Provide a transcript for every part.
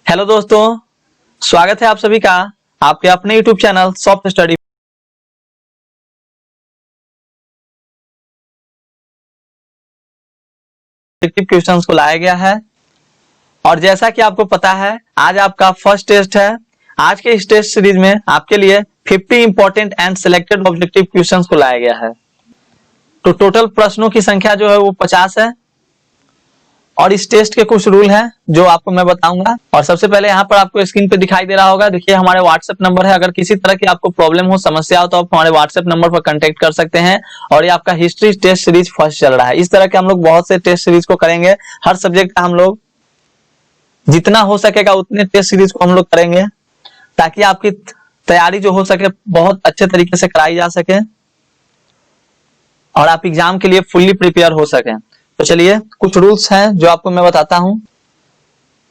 Hello दोस्तों, स्वागत है आप सभी का आपके अपने YouTube channel soft study questions को लाया गया है। और जैसा कि आपको पता है, आज आपका फर्स्ट टेस्ट है। आज के इस टेस्ट सीरीज में आपके लिए 50 important and selected objective questions को लाया गया है। तो टोटल प्रश्नों की संख्या जो है वो 50 है। और इस टेस्ट के कुछ रूल हैं जो आपको मैं बताऊंगा। और सबसे पहले यहाँ पर आपको स्क्रीन पे दिखाई दे रहा होगा, देखिए हमारे व्हाट्सएप नंबर है। अगर किसी तरह की आपको प्रॉब्लम हो, समस्या हो, तो आप हमारे व्हाट्सएप नंबर पर कांटेक्ट कर सकते हैं। और ये आपका हिस्ट्री टेस्ट सीरीज फर्स्ट चल रहा है। इस तरह के हम लोग बहुत से टेस्ट सीरीज को करेंगे। हर सब्जेक्ट का हम लोग जितना हो सकेगा उतने टेस्ट सीरीज को हम लोग करेंगे, ताकि आपकी तैयारी जो हो सके बहुत अच्छे तरीके से कराई जा सके और आप एग्जाम के लिए फुल्ली प्रिपेयर हो सके। तो चलिए कुछ रूल्स हैं जो आपको मैं बताता हूं।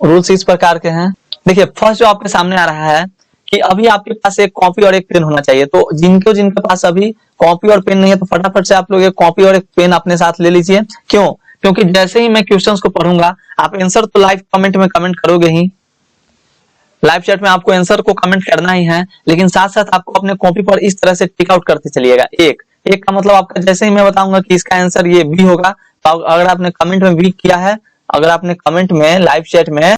रूल्स इस प्रकार के हैं। देखिए, फर्स्ट जो आपके सामने आ रहा है कि अभी आपके पास एक कॉपी और एक पेन होना चाहिए। तो जिनके पास अभी कॉपी और पेन नहीं है, तो फटाफट से आप लोग एक कॉपी और एक पेन अपने साथ ले लीजिए। क्यों? क्योंकि जैसे ही मैं क्वेश्चंस को पढ़ूंगा, आप आंसर तो लाइव कमेंट में कमेंट करोगे ही, लाइव चैट में आपको आंसर को कमेंट करना ही है, लेकिन साथ साथ आपको अपने कॉपी पर इस तरह से टिक आउट करते चलिएगा। एक एक का मतलब आपका, जैसे ही मैं बताऊंगा कि इसका आंसर ये बी होगा, तो अगर आपने कमेंट में बी किया है, अगर आपने कमेंट में लाइव चैट में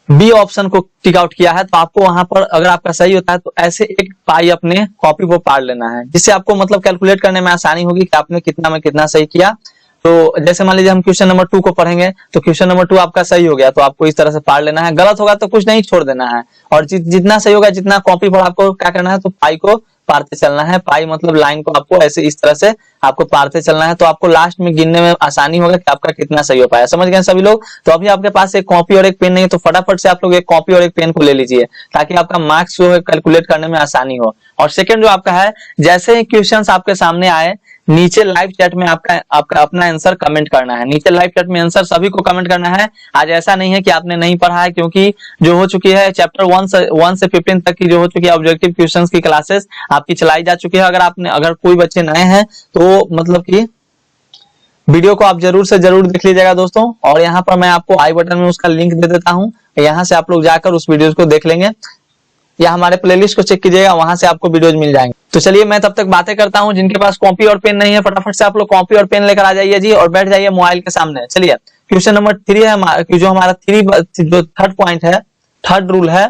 बी ऑप्शन को टिक आउट किया है, तो आपको वहां पर अगर आपका सही होता है तो ऐसे एक पाई अपने कॉपी पर पार लेना है, जिससे आपको मतलब कैलकुलेट करने में आसानी होगी कि आपने कितना में कितना सही किया। तो जैसे मान लीजिए हम क्वेश्चन नंबर 2 को पढ़ेंगे, तो क्वेश्चन नंबर 2 आपका सही हो गया, तो आपको इस तरह से पार लेना है। गलत होगा तो कुछ नहीं, छोड़ देना है। और जितना सही होगा, जितना कॉपी पर आपको क्या करना है, तो पाई को पारते चलना है। पाई मतलब लाइन को आपको ऐसे इस तरह से आपको पारते चलना है। तो आपको लास्ट में गिनने में आसानी होगा कि आपका कितना सही हो पाया। समझ गए सभी लोग? तो अभी आपके पास एक कॉपी और एक पेन नहीं है, तो फटाफट से आप लोग एक कॉपी और एक पेन को ले लीजिए, ताकि आपका मार्क्स जो है कैलकुलेट करने में आसानी हो। और सेकंड जो आपका है, जैसे ही क्वेश्चंस आपके सामने आए, नीचे लाइव चैट में आपका अपना आंसर कमेंट करना है। नीचे लाइव चैट में आंसर सभी को कमेंट करना है। आज ऐसा नहीं है कि आपने नहीं पढ़ा है, क्योंकि जो हो चुकी है चैप्टर 1 से 15 तक की जो हो चुकी है ऑब्जेक्टिव क्वेश्चंस की क्लासेस आपकी चलाई जा चुकी है। अगर कोई बच्चे नए हैं तो मतलब कि वीडियो को आप जरूर से जरूर देख लीजिएगा दोस्तों। और यहाँ पर मैं आपको आई बटन में उसका लिंक दे देता हूँ, यहाँ से आप लोग जाकर उस वीडियो को देख लेंगे, या हमारे प्लेलिस्ट को चेक कीजिएगा, वहां से आपको वीडियोज मिल जाएंगे। तो चलिए मैं तब तक बातें करता हूं। जिनके पास कॉपी और पेन नहीं है, फटाफट से आप लोग कॉपी और पेन लेकर आ जाइए जी, और बैठ जाइए मोबाइल के सामने। चलिए क्वेश्चन नंबर 3 है, जो हमारा जो थर्ड पॉइंट है, थर्ड रूल है,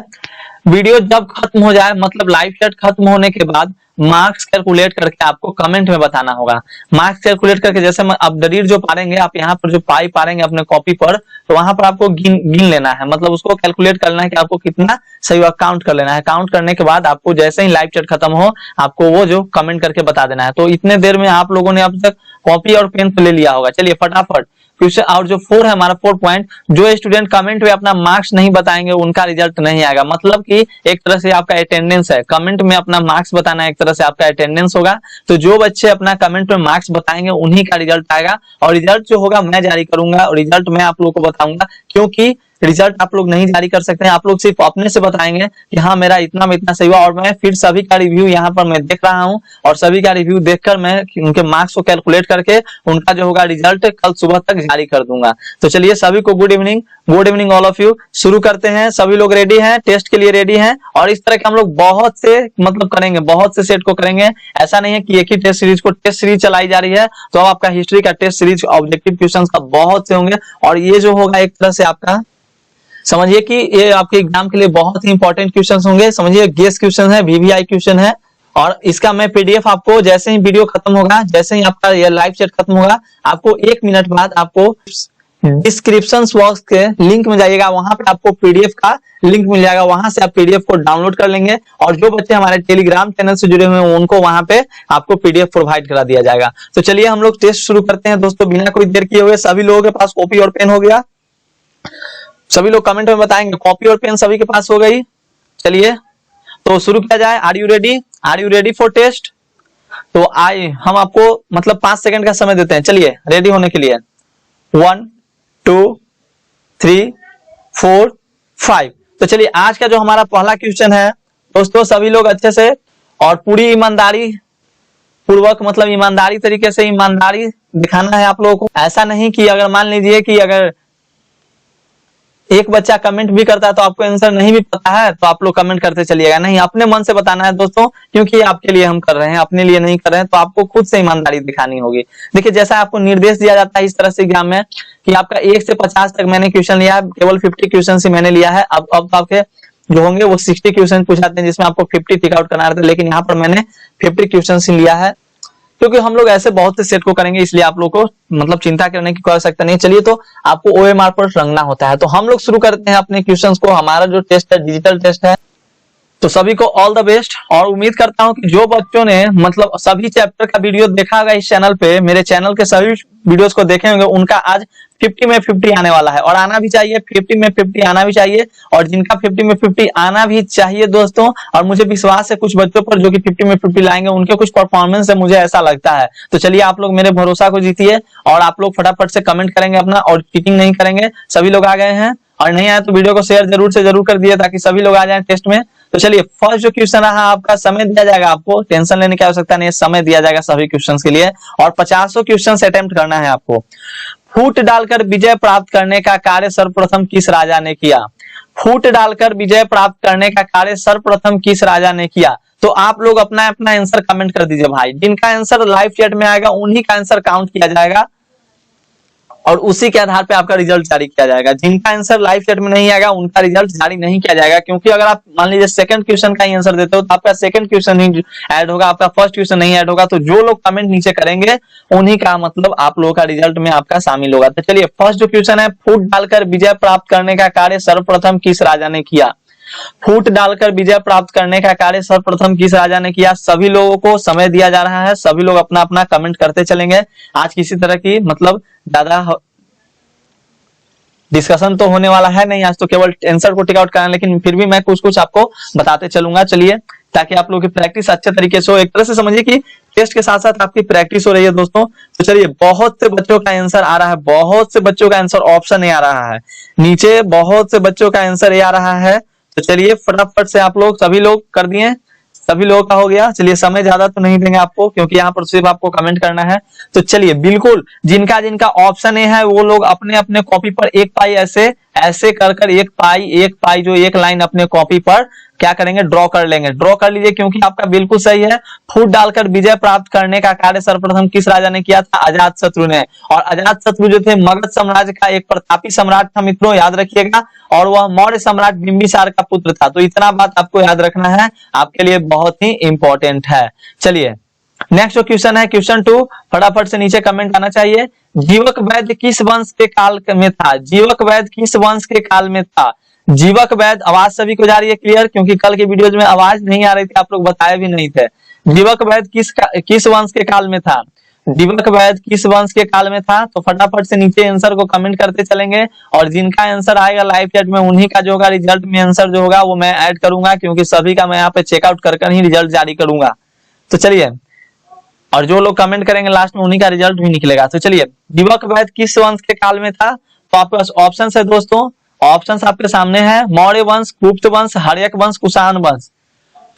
वीडियो जब खत्म हो जाए, मतलब लाइव चैट खत्म होने के बाद मार्क्स कैलकुलेट करके आपको कमेंट में बताना होगा। मार्क्स कैलकुलेट करके, जैसे अब दरीर जो पारेंगे आप, यहाँ पर जो पाई पारेंगे अपने कॉपी पर, तो वहां पर आपको गिन लेना है, मतलब उसको कैलकुलेट करना है कि आपको कितना सही हुआ, काउंट कर लेना है। काउंट करने के बाद आपको जैसे ही लाइव चैट खत्म हो, आपको वो जो कमेंट करके बता देना है। तो इतने देर में आप लोगों ने अब तक कॉपी और पेन ले लिया होगा। चलिए फटाफट क्वेश्चन। और जो 4 है हमारा 4 पॉइंट, जो स्टूडेंट कमेंट में अपना मार्क्स नहीं बताएंगे उनका रिजल्ट नहीं आएगा। मतलब कि एक तरह से आपका अटेंडेंस है, कमेंट में अपना मार्क्स बताना एक तरह से आपका अटेंडेंस होगा। तो जो बच्चे अपना कमेंट में मार्क्स बताएंगे उन्हीं का रिजल्ट आएगा। और रिजल्ट जो होगा मैं जारी करूंगा, और रिजल्ट मैं आप लोगों को बताऊंगा, क्योंकि रिजल्ट आप लोग नहीं जारी कर सकते हैं। आप लोग सिर्फ अपने से बताएंगे कि हाँ मेरा इतना में इतना सही हुआ। और मैं फिर सभी का रिव्यू यहाँ पर मैं देख रहा हूँ, और सभी का रिव्यू देखकर मैं उनके मार्क्स को कैलकुलेट करके उनका जो होगा रिजल्ट कल सुबह तक जारी कर दूंगा। तो चलिए सभी को good evening all of you. शुरू करते हैं। सभी लोग रेडी हैं, टेस्ट के लिए रेडी हैं? और इस तरह के हम लोग बहुत से मतलब करेंगे, बहुत से सेट को करेंगे। ऐसा नहीं है कि एक ही टेस्ट सीरीज चलाई जा रही है। तो अब आपका हिस्ट्री का टेस्ट सीरीज ऑब्जेक्टिव क्वेश्चन का बहुत से होंगे, और ये जो होगा एक तरह से आपका समझिए कि ये आपके एग्जाम के लिए बहुत ही इंपॉर्टेंट क्वेश्चंस होंगे। समझिए गेस क्वेश्चन है, वीवीआई क्वेश्चन है। और इसका मैं पीडीएफ आपको जैसे ही वीडियो खत्म होगा, जैसे ही आपका ये लाइव चैट खत्म होगा, आपको 1 मिनट बाद आपको डिस्क्रिप्शन बॉक्स के लिंक में जाइएगा, वहां पे आपको पीडीएफ का लिंक मिल जाएगा। वहां से आप पीडीएफ को डाउनलोड कर लेंगे, और जो बच्चे हमारे टेलीग्राम चैनल से जुड़े हुए हैं उनको वहां पे आपको पीडीएफ प्रोवाइड करा दिया जाएगा। तो चलिए हम लोग टेस्ट शुरू करते हैं दोस्तों, बिना कोई देर किए हुए। सभी लोगों के पास कॉपी और पेन हो गया? सभी लोग कमेंट में बताएंगे कॉपी और पेन सभी के पास हो गई? चलिए तो शुरू किया जाए। Are you ready for test? तो हम आपको मतलब 5 सेकंड का समय देते हैं। चलिए रेडी होने के लिए। 1 2 3 4 5। तो चलिए आज का जो हमारा पहला क्वेश्चन है दोस्तों, सभी लोग अच्छे से और पूरी ईमानदारी पूर्वक, मतलब ईमानदारी तरीके से ईमानदारी दिखाना है आप लोगों को। ऐसा नहीं कि अगर मान लीजिए कि अगर एक बच्चा कमेंट भी करता है तो आपको आंसर नहीं भी पता है तो आप लोग कमेंट करते चलिएगा, नहीं अपने मन से बताना है दोस्तों, क्योंकि आपके लिए हम कर रहे हैं, अपने लिए नहीं कर रहे हैं, तो आपको खुद से ईमानदारी दिखानी होगी। देखिए जैसा आपको निर्देश दिया जाता है इस तरह से एग्जाम में कि आपका 1 से 50 तक मैंने क्वेश्चन लिया है, केवल 50 क्वेश्चन ही मैंने लिया है। अब तो आपके जो होंगे वो 60 क्वेश्चन पूछाते हैं जिसमें आपको 50 टिक आउट करना रहता है, लेकिन यहाँ पर मैंने 50 क्वेश्चन ही लिया है, क्योंकि हम लोग ऐसे बहुत से सेट को करेंगे, इसलिए आप लोग को मतलब चिंता करने की कोई आवश्यकता नहीं। चलिए तो आपको OMR पर रंगना होता है, तो हम लोग शुरू करते हैं अपने क्वेश्चंस को। हमारा जो टेस्ट है डिजिटल टेस्ट है, तो सभी को ऑल द बेस्ट। और उम्मीद करता हूं कि जो बच्चों ने मतलब सभी चैप्टर का वीडियो देखा होगा इस चैनल पे, मेरे चैनल के सभी वीडियोस को देखे होंगे, उनका आज 50 में 50 आने वाला है, और आना भी चाहिए, 50 में 50 आना भी चाहिए। और जिनका 50 में 50 आना भी चाहिए दोस्तों, और मुझे विश्वास है कुछ बच्चों पर जो कि 50 में 50 लाएंगे, उनके कुछ परफॉर्मेंस से मुझे ऐसा लगता है। तो चलिए आप लोग मेरे भरोसा को जीतिए, और आप लोग फटाफट से कमेंट करेंगे अपना, और चीटिंग नहीं करेंगे। सभी लोग आ गए हैं, और नहीं आए तो वीडियो को शेयर जरूर से जरूर कर दिए ताकि सभी लोग आ जाएं टेस्ट में। तो चलिए फर्स्ट जो क्वेश्चन रहा आपका, समय दिया जाएगा, आपको टेंशन लेने की आवश्यकता नहीं है, समय दिया जाएगा सभी क्वेश्चंस के लिए, और 50 क्वेश्चन अटेम्प्ट करना है आपको। फूट डालकर विजय प्राप्त करने का कार्य सर्वप्रथम किस राजा ने किया? फूट डालकर विजय प्राप्त करने का कार्य सर्वप्रथम किस राजा ने किया? तो आप लोग अपना अपना आंसर कमेंट कर दीजिए भाई, जिनका आंसर लाइव चैट में आएगा उन्हीं का आंसर काउंट किया जाएगा, और उसी के आधार पे आपका रिजल्ट जारी किया जाएगा। जिनका आंसर लाइव चैट में नहीं आएगा उनका रिजल्ट जारी नहीं किया जाएगा, क्योंकि अगर आप मान लीजिए सेकंड क्वेश्चन का ही आंसर देते हो तो आपका सेकंड क्वेश्चन ही ऐड होगा, आपका फर्स्ट क्वेश्चन नहीं ऐड होगा। तो जो लोग कमेंट नीचे करेंगे उन्हीं का मतलब आप लोगों का रिजल्ट में आपका शामिल होगा। तो चलिए फर्स्ट जो क्वेश्चन है, फूट डालकर विजय प्राप्त करने का कार्य सर्वप्रथम किस राजा ने किया? फूट डालकर विजय प्राप्त करने का कार्य सर्वप्रथम किस राजा ने किया? सभी लोगों को समय दिया जा रहा है, सभी लोग अपना अपना कमेंट करते चलेंगे। आज किसी तरह की मतलब ज्यादा डिस्कशन तो होने वाला है नहीं, आज तो केवल आंसर को टिक आउट करना, लेकिन फिर भी मैं कुछ कुछ आपको बताते चलूंगा। चलिए ताकि आप लोगों की प्रैक्टिस अच्छे तरीके से हो, एक तरह से समझिए कि टेस्ट के साथ साथ आपकी प्रैक्टिस हो रही है दोस्तों। तो चलिए बहुत से बच्चों का आंसर आ रहा है, बहुत से बच्चों का आंसर ऑप्शन ए आ रहा है, नीचे बहुत से बच्चों का आंसर ए आ रहा है। तो चलिए फटाफट से आप लोग सभी लोग कर दिए, सभी लोगों का हो गया। चलिए समय ज्यादा तो नहीं देंगे आपको, क्योंकि यहाँ पर सिर्फ आपको कमेंट करना है। तो चलिए बिल्कुल जिनका जिनका ऑप्शन ए है वो लोग अपने अपने कॉपी पर एक पाई ऐसे ऐसे कर कर एक पाई जो एक लाइन अपने कॉपी पर क्या करेंगे, ड्रॉ कर लेंगे। ड्रॉ कर लीजिए क्योंकि आपका बिल्कुल सही है। फूट डालकर विजय प्राप्त करने का कार्य सर्वप्रथम किस राजा ने किया था? अजातशत्रु ने। और अजातशत्रु जो थे मगध साम्राज्य का एक प्रतापी सम्राट था मित्रों, याद रखिएगा, और वह मौर्य सम्राट बिंबिसार का पुत्र था। तो इतना बात आपको याद रखना है, आपके लिए बहुत ही इंपॉर्टेंट है। चलिए नेक्स्ट जो क्वेश्चन है, क्वेश्चन 2, फटाफट से नीचे कमेंट आना चाहिए। जीवक वैद्य किस वंश के काल में था? जीवक वैद्य किस वंश के काल में था? जीवक वैद्य, आवाज सभी को जा रही है क्लियर? क्योंकि कल के वीडियोज में आवाज नहीं आ रही थी, आप लोग बताए भी नहीं थे। जीवक वैद्य किस वंश के काल में था? जीवक वैद्य किस वंश के काल में था? तो फटाफट से नीचे आंसर को कमेंट करते चलेंगे, और जिनका आंसर आएगा लाइव चैट में उन्हीं का जो होगा रिजल्ट में आंसर जो होगा वो मैं ऐड करूंगा, क्योंकि सभी का मैं यहाँ पे चेकआउट कर ही रिजल्ट जारी करूंगा। तो चलिए, और जो लोग कमेंट करेंगे लास्ट में उन्हीं का रिजल्ट भी निकलेगा। तो चलिए जीवक वैद्य किस वंश के काल में था? तो आपके पास ऑप्शन है दोस्तों, ऑप्शंस आपके सामने हैं, मौर्य वंश, गुप्त वंश, हर्यक वंश, कुषाण वंश।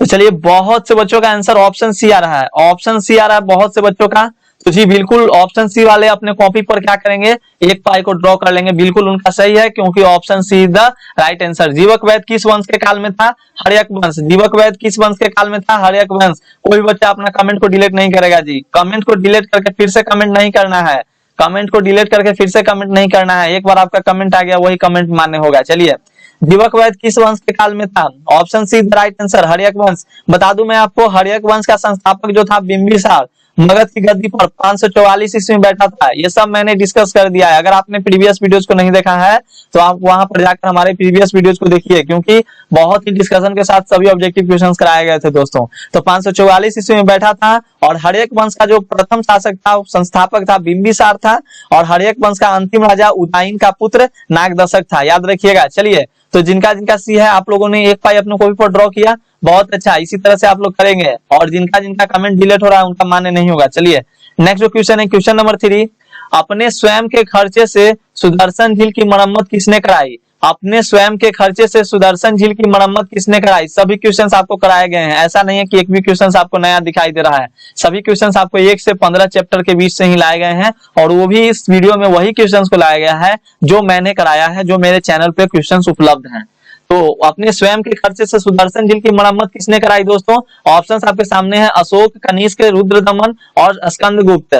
तो चलिए बहुत से बच्चों का आंसर ऑप्शन सी आ रहा है, ऑप्शन सी आ रहा है बहुत से बच्चों का। तो जी बिल्कुल ऑप्शन सी वाले अपने कॉपी पर क्या करेंगे, एक पाई को ड्रॉ कर लेंगे, बिल्कुल उनका सही है, क्योंकि option C is the right answer. Jivaka वैद्य किस वंश के काल में था? हर्यक वंश। जीवक वैद्य किस वंश के काल में था? हर्यक वंश। कोई बच्चा अपना कमेंट को डिलीट नहीं करेगा जी, कमेंट को डिलीट करके फिर से कमेंट नहीं करना है, कमेंट को डिलीट करके फिर से कमेंट नहीं करना है। एक बार आपका कमेंट आ गया वही कमेंट मान्य होगा। चलिए जीवक वैद्य किस वंश के काल में था? Option C the right answer, Haryanka वंश। बता दूं मैं आपको, हर्यक वंश का संस्थापक जो था बिंबिसार मगध की गद्दी पर 544 ईस्वी में बैठा था। ये सब मैंने डिस्कस कर दिया है, अगर आपने प्रीवियस वीडियोस को नहीं देखा है तो आप वहां पर जाकर हमारे प्रीवियस वीडियोस को देखिए, क्योंकि बहुत ही डिस्कशन के साथ सभी ऑब्जेक्टिव क्वेश्चंस कराए गए थे दोस्तों। तो 544 ईस्वी में बैठा था, और हर्यक वंश का जो प्रथम शासक था, संस्थापक था बिंबिसार था, और हर्यक वंश का अंतिम राजा उदयन का पुत्र नागदशक था, याद रखिएगा। चलिए तो जिनका जिनका सी है आप लोगों ने एक पाई अपने कॉपी पर ड्रॉ किया, बहुत अच्छा, इसी तरह से आप लोग करेंगे, और जिनका जिनका कमेंट डिलीट हो रहा है उनका मान्य नहीं होगा। चलिए नेक्स्ट जो क्वेश्चन है, क्वेश्चन नंबर 3, अपने स्वयं के खर्चे से सुदर्शन झील की मरम्मत किसने कराई? अपने स्वयं के खर्चे से सुदर्शन झील की मरम्मत किसने कराई? सभी क्वेश्चंस आपको कराए गए हैं, ऐसा नहीं है कि एक भी क्वेश्चंस आपको नया दिखाई दे रहा है। सभी क्वेश्चंस आपको 1 से 15 चैप्टर के बीच से ही लाए गए हैं और वो भी इस वीडियो में वही क्वेश्चंस को लाया गया है जो मैंने कराया है, जो मेरे चैनल पे क्वेश्चंस उपलब्ध हैं। तो अपने स्वयं के खर्चे से सुदर्शन झील की मरम्मत किसने कराई दोस्तों? ऑप्शंस आपके सामने है, अशोक, कनिष्क, रुद्रदमन और स्कंदगुप्त।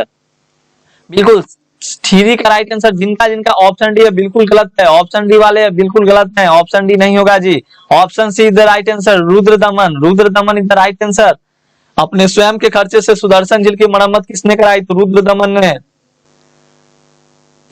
बिल्कुल थ्री का राइट आंसर जिनका जिनका ऑप्शन डी है बिल्कुल गलत है, ऑप्शन डी वाले बिल्कुल गलत है, ऑप्शन डी नहीं होगा जी। Option C is the right answer, Rudradaman, Rudradaman is the right answer. अपने स्वयं के खर्चे से सुदर्शन झील की मरम्मत किसने कराई? तो रुद्रदमन ने।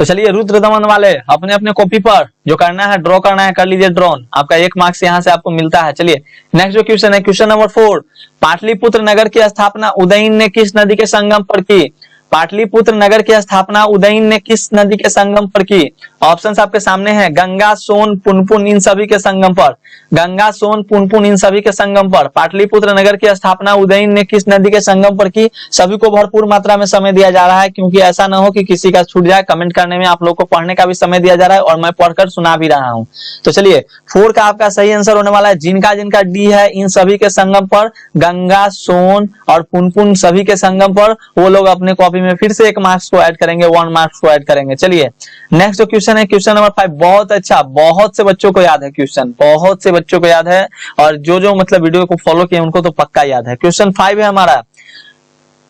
तो चलिए रुद्रदमन वाले अपने अपने कॉपी पर जो करना है ड्रॉ करना है कर लीजिए ड्रॉन, आपका 1 मार्क्स यहाँ से आपको मिलता है। चलिए नेक्स्ट जो क्वेश्चन है, क्वेश्चन नंबर 4, पाटलिपुत्र नगर की स्थापना उदयन ने किस नदी के संगम पर की? पाटलिपुत्र नगर की स्थापना उदयन ने किस नदी के संगम पर की? ऑप्शंस आपके सामने हैं, गंगा, सोन, पुनपुन इन सभी के संगम पर। गंगा, सोन, पुनपुन इन सभी के संगम पर पाटलिपुत्र नगर की स्थापना उदयन ने किस नदी के संगम पर की? सभी को भरपूर मात्रा में समय दिया जा रहा है क्योंकि ऐसा ना हो कि किसी का छूट जाए। कमेंट करने में आप लोग को पढ़ने का भी समय दिया जा रहा है और मैं पढ़कर सुना भी रहा हूँ। तो चलिए 4 का आपका सही आंसर होने वाला है, जिनका जिनका डी है इन सभी के संगम पर, गंगा, सोन और पुनपुन सभी के संगम पर, वो लोग अपने कॉपी में फिर से 1 मार्क्स को ऐड करेंगे, 1 मार्क्स को ऐड करेंगे। चलिए नेक्स्ट जो क्वेश्चन है, क्वेश्चन नंबर 5, बहुत अच्छा, बहुत से बच्चों को याद है क्वेश्चन, बहुत से बच्चों को याद है और जो मतलब वीडियो को फॉलो किए उनको तो पक्का याद है। क्वेश्चन 5 है हमारा,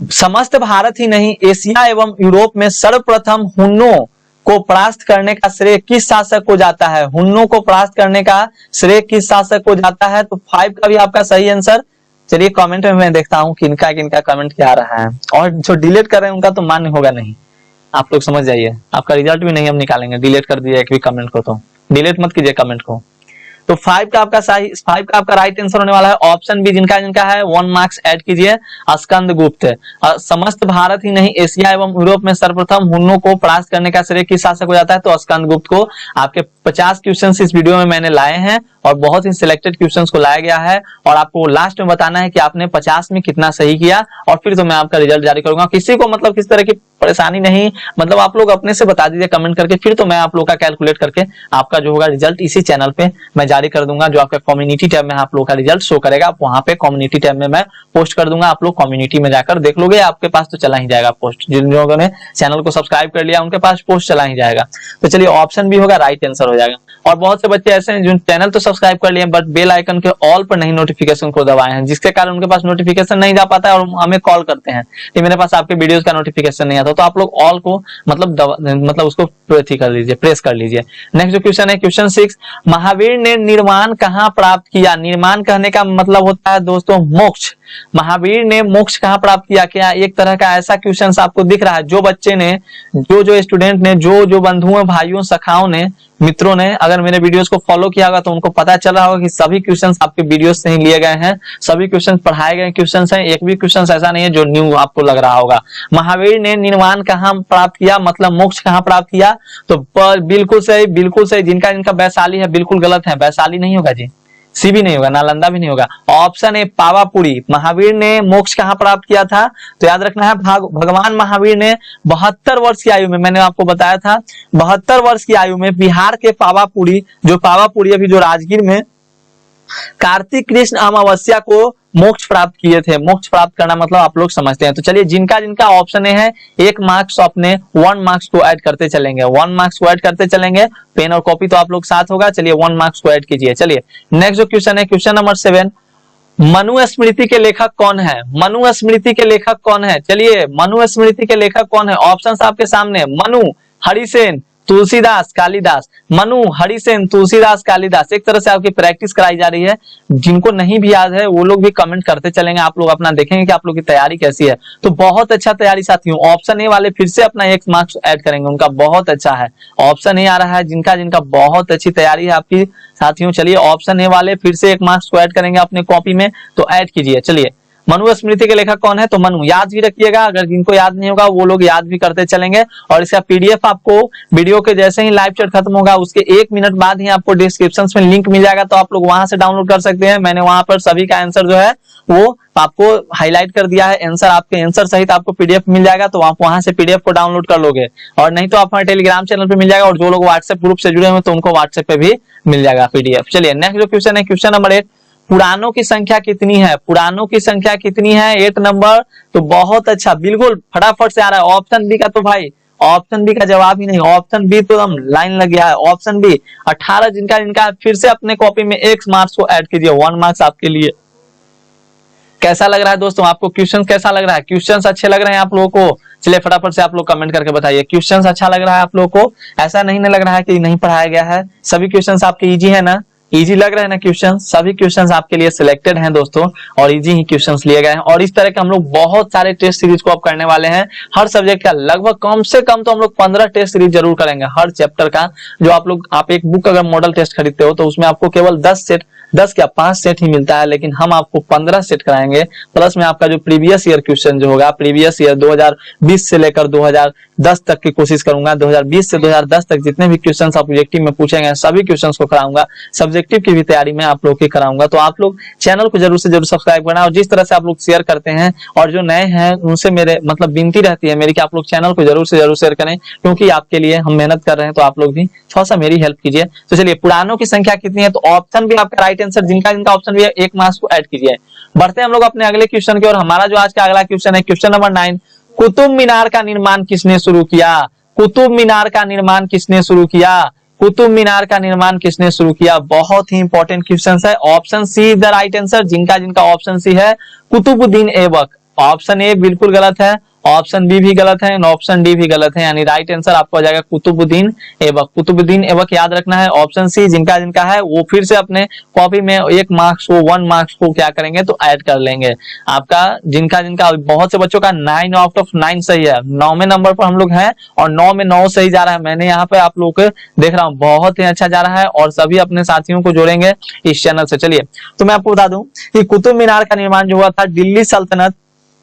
समस्त भारत ही नहीं एशिया एवं यूरोप में सर्वप्रथम हुन्नों को परास्त करने का श्रेय किस शासक को जाता है? हुन्नों को परास्त करने का श्रेय किस शासक को जाता है? तो 5 का भी आपका सही आंसर। चलिए कमेंट में मैं देखता हूँ किनका किनका कमेंट क्या आ रहा है, और जो डिलीट कर रहे हैं उनका तो मान्य होगा नहीं, आप लोग समझ जाइए, आपका रिजल्ट भी नहीं हम निकालेंगे। डिलीट कर दिए एक भी कमेंट को, तो डिलीट मत कीजिए कमेंट को। तो 5 का आपका राइट आंसर होने वाला है ऑप्शन बी, जिनका जिनका है 1 मार्क्स ऐड कीजिए, स्कंदगुप्त। समस्त भारत ही नहीं एशिया एवं यूरोप में सर्वप्रथम हुन्नों को परास्त करने का श्रेय किस शासक को जाता है? तो स्कंदगुप्त को। आपके 50 क्वेश्चंस इस वीडियो में मैंने लाए हैं और बहुत ही सिलेक्टेड क्वेश्चंस को लाया गया है और आपको लास्ट में बताना है कि आपने 50 में कितना सही किया और फिर तो मैं आपका रिजल्ट जारी करूंगा। किसी को मतलब किस तरह की परेशानी नहीं, मतलब आप लोग अपने से बता दीजिए कमेंट करके, फिर तो मैं आप लोग का कैलकुलेट करके आपका जो होगा रिजल्ट इसी चैनल पे मैं जारी कर दूंगा। जो आपका कम्युनिटी टैब में आप लोग का रिजल्ट शो करेगा, आप वहां पे कम्युनिटी टैब में मैं पोस्ट कर दूंगा, आप लोग कम्युनिटी में जाकर देख लोगे, आपके पास तो चला ही जाएगा पोस्ट। जिन लोगों ने चैनल को सब्सक्राइब कर लिया उनके पास पोस्ट चला ही जाएगा। तो चलिए ऑप्शन भी होगा, राइट आंसर हो जाएगा। और बहुत से बच्चे ऐसे हैं जो चैनल तो सब्सक्राइब कर लिए बट बेल आइकन के ऑल पर नहीं नोटिफिकेशन को दबाए हैं, जिसके कारण उनके पास नोटिफिकेशन नहीं जा पाता है और हमें कॉल करते हैं कि मेरे पास आपके वीडियोस का नोटिफिकेशन नहीं आता। तो आप लोग ऑल को मतलब उसको कर लीजिए, प्रेस कर लीजिए। नेक्स्ट जो क्वेश्चन है, क्वेश्चन 6, महावीर ने निर्माण कहाँ प्राप्त किया? निर्माण कहने का मतलब होता है दोस्तों मोक्ष। महावीर ने मोक्ष कहाँ प्राप्त किया? क्या एक तरह का ऐसा क्वेश्चन आपको दिख रहा है? जो बच्चे ने, जो स्टूडेंट ने, जो बंधुओं, भाइयों, सखाओं ने, मित्रों ने अगर मेरे वीडियोस को फॉलो किया होगा तो उनको पता चल रहा होगा कि सभी क्वेश्चंस आपके वीडियोस से ही लिए गए हैं, सभी क्वेश्चंस पढ़ाए गए क्वेश्चंस हैं, एक भी क्वेश्चन ऐसा नहीं है जो न्यू आपको लग रहा होगा। महावीर ने निर्वाण कहाँ प्राप्त किया मतलब मोक्ष कहाँ प्राप्त किया? तो बिल्कुल सही, बिल्कुल सही। जिनका जिनका वैशाली है बिल्कुल गलत है, वैशाली नहीं होगा जी, सी भी नहीं होगा, नालंदा भी नहीं होगा। Option A Pawapuri. महावीर ने मोक्ष कहाँ प्राप्त किया था? तो याद रखना है भगवान महावीर ने 72 वर्ष की आयु में, मैंने आपको बताया था 72 वर्ष की आयु में बिहार के पावापुरी, जो पावापुरी अभी जो राजगीर में, कार्तिक कृष्ण अमावस्या को मोक्ष प्राप्त किए थे। मोक्ष प्राप्त करना मतलब आप लोग समझते हैं। तो चलिए जिनका जिनका ऑप्शन ए है 1 मार्क्स अपने 1 मार्क्स को ऐड करते चलेंगे, 1 मार्क्स को ऐड करते चलेंगे। पेन और कॉपी तो आप लोग साथ होगा, चलिए 1 मार्क्स को ऐड कीजिए। चलिए नेक्स्ट जो क्वेश्चन है, क्वेश्चन नंबर 7, मनुस्मृति के लेखक कौन है? मनुस्मृति के लेखक कौन है? चलिए मनुस्मृति के लेखक कौन है? ऑप्शंस आपके सामने, मनु, हरिसेन, तुलसीदास, कालिदास। मनु, हरिसेन, तुलसीदास, कालिदास। एक तरह से आपकी प्रैक्टिस कराई जा रही है। जिनको नहीं भी याद है वो लोग भी कमेंट करते चलेंगे, आप लोग अपना देखेंगे कि आप लोग की तैयारी कैसी है। तो बहुत अच्छा तैयारी साथियों। ऑप्शन ए वाले फिर से अपना 1 मार्क्स ऐड करेंगे, उनका बहुत अच्छा है। ऑप्शन ए आ रहा है, जिनका जिनका बहुत अच्छी तैयारी है आपकी साथियों। चलिए ऑप्शन ए वाले फिर से 1 मार्क्स को ऐड करेंगे अपने कॉपी में, तो ऐड कीजिए। चलिए मनुस्मृति के लेखक कौन है? तो मनु, याद भी रखिएगा। अगर जिनको याद नहीं होगा वो लोग याद भी करते चलेंगे। और इसका पीडीएफ आपको वीडियो के जैसे ही लाइव चैट खत्म होगा उसके 1 मिनट बाद ही आपको डिस्क्रिप्शन में लिंक मिल जाएगा, तो आप लोग वहां से डाउनलोड कर सकते हैं। मैंने वहां पर सभी का आंसर जो है वो आपको हाईलाइट कर दिया है। आंसर, आपके आंसर सहित आपको पीडीएफ मिल जाएगा, तो आप वहां से पीडीएफ को डाउनलोड कर लोगे। और नहीं तो आप हमारे टेलीग्राम चैनल पे मिल जाएगा, और जो लोग व्हाट्सएप ग्रुप से जुड़े हुए तो उनको व्हाट्सएप पे भी मिल जाएगा पीडीएफ। चलिए नेक्स्ट जो क्वेश्चन है, क्वेश्चन नंबर 8, पुराणों की संख्या कितनी है? पुराणों की संख्या कितनी है? 8 नंबर। तो बहुत अच्छा, बिल्कुल फटाफट से आ रहा है ऑप्शन बी का। तो भाई ऑप्शन बी का जवाब ही नहीं, ऑप्शन बी तो हम लाइन लग गया है। Option B 18। जिनका फिर से अपने कॉपी में x मार्क्स को ऐड कीजिए, 1 मार्क्स आपके लिए। कैसा लग रहा है दोस्तों आपको क्वेश्चन? कैसा लग रहा है? क्वेश्चंस अच्छे लग रहे हैं आप लोगों को? चलिए फटाफट से आप लोग कमेंट करके बताइए, क्वेश्चंस अच्छा लग रहा है आप लोगों को? ऐसा नहीं लग रहा है कि नहीं पढ़ाया गया है? सभी क्वेश्चंस आपके इजी है ना? इजी लग रहे हैं ना क्वेश्चन? सभी क्वेश्चंस आपके लिए सिलेक्टेड हैं दोस्तों, और इजी ही क्वेश्चंस लिए गए हैं। और इस तरह के हम लोग बहुत सारे टेस्ट सीरीज को अब करने वाले हैं। हर सब्जेक्ट का लगभग कम से कम तो हम लोग 15 टेस्ट सीरीज जरूर करेंगे हर चैप्टर का। जो आप एक बुक अगर मॉडल टेस्ट खरीदते हो तो उसमें आपको केवल 10 क्या 5 सेट ही मिलता है, लेकिन हम आपको 15 सेट कराएंगे। प्लस में आपका जो प्रीवियस ईयर क्वेश्चन जो होगा, प्रीवियस ईयर 2020 से लेकर 2010 तक की कोशिश करूंगा। 2020 से 2010 तक जितने भी क्वेश्चन ऑब्जेक्टिव में पूछे गए सभी क्वेश्चन को कराऊंगा। सब्जेक्टिव की भी तैयारी में आप लोग की कराऊंगा। तो आप लोग चैनल को जरूर से जरूर सब्सक्राइब करना, और जिस तरह से आप लोग शेयर करते हैं और जो नए हैं उनसे मेरे मतलब विनती रहती है मेरी कि आप लोग चैनल को जरूर से जरूर शेयर करें, क्योंकि आपके लिए हम मेहनत कर रहे हैं। तो आप लोग भी थोड़ा सा मेरी हेल्प कीजिए। तो चलिए, पुराणों की संख्या कितनी है? तो ऑप्शन भी आपका राइट आंसर, जिनका ऑप्शन भी है 1 मार्क्स को ऐड कीजिए। बढ़ते हैं हम लोग अपने अगले क्वेश्चन की ओर। हमारा जो आज का अगला क्वेश्चन है क्वेश्चन नंबर 9, कुतुब मीनार का निर्माण किसने शुरू किया? कुतुब मीनार का निर्माण किसने शुरू किया? कुतुब मीनार का निर्माण किसने शुरू किया? बहुत ही इंपॉर्टेंट क्वेश्चन है। Option C is the right answer. जिनका ऑप्शन सी है कुतुबुद्दीन ऐबक। ऑप्शन ए बिल्कुल गलत है, ऑप्शन बी भी गलत है, ऑप्शन डी भी गलत है, यानी राइट आंसर आपको आ जाएगा कुतुबुद्दीन ऐबक। कुतुबुद्दीन ऐबक याद रखना है। ऑप्शन सी जिनका है वो फिर से अपने कॉपी में 1 मार्क्स को 1 मार्क्स को क्या करेंगे तो ऐड कर लेंगे। आपका जिनका बहुत से बच्चों का 9 आउट ऑफ 9 सही है, 9वें नंबर पर हम लोग हैं, और 9 में 9 सही जा रहा है। मैंने यहाँ पे आप लोग को देख रहा हूँ, बहुत ही अच्छा जा रहा है, और सभी अपने साथियों को जोड़ेंगे इस चैनल से। चलिए, तो मैं आपको बता दूं कि कुतुब मीनार का निर्माण जो हुआ था दिल्ली सल्तनत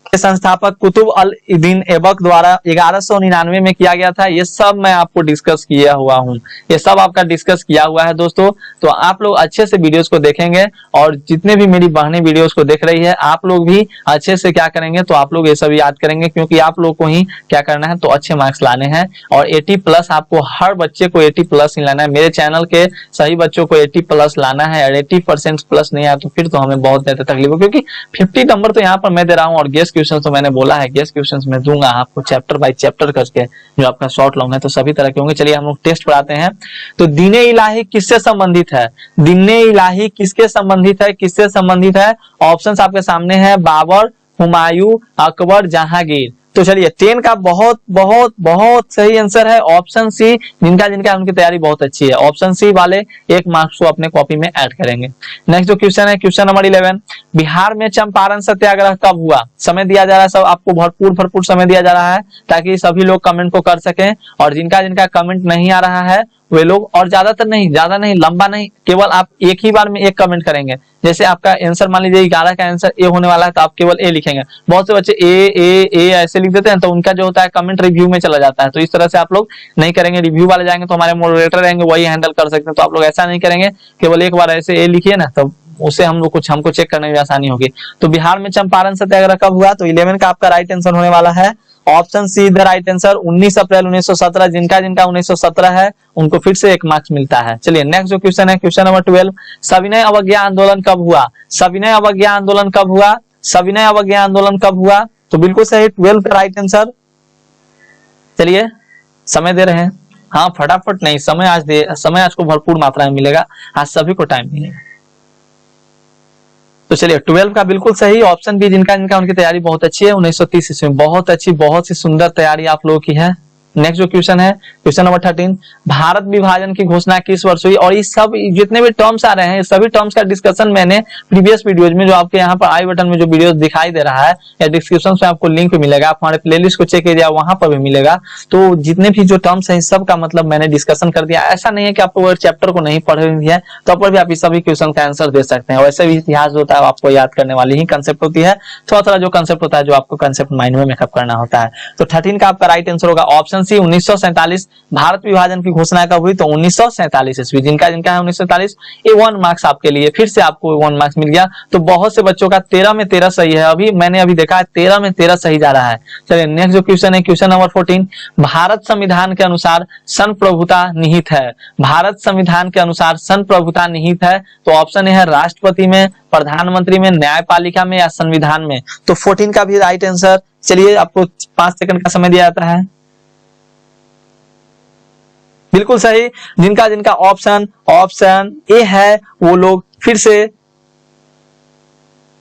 के संस्थापक कुतुब अल दीन ऐबक द्वारा 1199 में किया गया था। ये सब मैं आपको डिस्कस किया हुआ हूँ, ये सब आपका डिस्कस किया हुआ है दोस्तों। तो आप लोग अच्छे से वीडियोस को देखेंगे, और जितने भी मेरी बहनें वीडियोस को देख रही है आप लोग भी अच्छे से क्या करेंगे तो आप लोग ये सब याद करेंगे, क्योंकि आप लोग को ही क्या करना है तो अच्छे मार्क्स लाने हैं। और 80+ आपको, हर बच्चे को 80+ ही लाना है। मेरे चैनल के सही बच्चों को 80+ लाना है, और 80% प्लस नहीं आया तो फिर तो हमें बहुत ज्यादा तकलीफ हो, क्योंकि 50 नंबर तो यहाँ पर मैं दे रहा हूँ, और गेस क्वेश्चन तो मैंने बोला है गेस क्वेश्चन में दूंगा आपको चैप्टर बाय चैप्टर करके, जो आपका शॉर्ट लॉन्ग है तो सभी तरह के होंगे। चलिए हम लोग टेस्ट पढ़ाते हैं। तो दीने इलाही किससे संबंधित है? दीने इलाही किसके संबंधित है? किससे संबंधित है? ऑप्शंस आपके सामने है, बाबर, हुमायूं, अकबर, जहांगीर। तो चलिए 10 का बहुत बहुत बहुत सही आंसर है ऑप्शन सी। जिनका उनकी तैयारी बहुत अच्छी है, ऑप्शन सी वाले 1 मार्क्स को अपने कॉपी में ऐड करेंगे। नेक्स्ट जो क्वेश्चन है क्वेश्चन नंबर 11, बिहार में चंपारण सत्याग्रह कब हुआ? समय दिया जा रहा है, सब आपको भरपूर समय दिया जा रहा है ताकि सभी लोग कमेंट को कर सकें। और जिनका कमेंट नहीं आ रहा है वे लोग, और ज्यादा नहीं लंबा नहीं, केवल आप एक ही बार में एक कमेंट करेंगे। जैसे आपका आंसर मान लीजिए 11 का आंसर ए होने वाला है तो आप केवल ए लिखेंगे। बहुत से बच्चे ए ऐसे लिख देते हैं तो उनका जो होता है कमेंट रिव्यू में चला जाता है। तो इस तरह से आप लोग नहीं करेंगे, रिव्यू वाले जाएंगे तो हमारे मॉडरेटर रहेंगे वही हैंडल कर सकते हैं। तो आप लोग ऐसा नहीं करेंगे, केवल एक बार ऐसे ए लिखिए ना, तो उससे हमको चेक करने में आसानी होगी। तो बिहार में चंपारण सत्याग्रह कब हुआ? तो 11 का आपका राइट आंसर होने वाला है option C the right answer, 19 अप्रैल 1917। जिनका 1917 है उनको फिर से 1 मार्क्स मिलता है। चलिए नेक्स्ट जो क्वेश्चन है क्वेश्चन नंबर 12, सविनय अवज्ञा आंदोलन कब हुआ? सविनय अवज्ञा आंदोलन कब हुआ? सविनय अवज्ञा आंदोलन कब हुआ? तो बिल्कुल सही, 12 का राइट आंसर। चलिए समय दे रहे हैं, हाँ फटाफट नहीं, समय आज को भरपूर मात्रा में मिलेगा, आज सभी को टाइम मिलेगा। तो चलिए 12 का बिल्कुल सही ऑप्शन बी। जिनका उनकी तैयारी बहुत अच्छी है, 1930 ईस्वी में बहुत अच्छी, बहुत ही सुंदर तैयारी आप लोगों की है। नेक्स्ट जो क्वेश्चन है क्वेश्चन नंबर 13, भारत विभाजन की घोषणा किस वर्ष हुई? और इस सब जितने भी टर्म्स आ रहे हैं सभी टर्म्स का डिस्कशन मैंने प्रीवियस वीडियोज में, जो आपके यहाँ पर आई बटन में जो वीडियो दिखाई दे रहा है या डिस्क्रिप्शन में आपको लिंक मिलेगा, आप हमारे प्लेलिस्ट को चेक कीजिए, वहां पर भी मिलेगा। तो जितने भी जो टर्म्स है सब का मतलब मैंने डिस्कशन कर दिया। ऐसा नहीं है कि आपको चैप्टर को नहीं पढ़े हुए हैं तो पर भी आप इस सभी क्वेश्चन का आंसर दे सकते हैं। वैसे भी इतिहास होता है आपको याद करने वाली ही कंसेप्ट होती है, थोड़ा थोड़ा जो कंसेप्ट होता है जो आपको कंसेप्ट माइंड में मेकअप करना होता है। तो 13 का आपका राइट आंसर होगा ऑप्शन सी 1947। भारत विभाजन की घोषणा कब हुई? तो 1947 ईस्वी। जिनका जिनका है 1947, ये 1 मार्क्स आपके लिए, फिर से आपको 1 मार्क्स मिल गया। तो बहुत से बच्चों का 13 में 13 सही है, अभी मैंने अभी देखा है 13 में 13 सही जा रहा है। चलिए नेक्स्ट जो क्वेश्चन है क्वेश्चन नंबर 14, भारत संविधान के अनुसार संप्रभुता निहित है। भारत संविधान के अनुसार संप्रभुता निहित है, तो ऑप्शन है राष्ट्रपति में, प्रधानमंत्री में, न्यायपालिका में या संविधान में। तो 14 का भी राइट आंसर, चलिए आपको 5 सेकंड का समय दिया जाता है। बिल्कुल सही, जिनका जिनका ऑप्शन ए है वो लोग फिर से,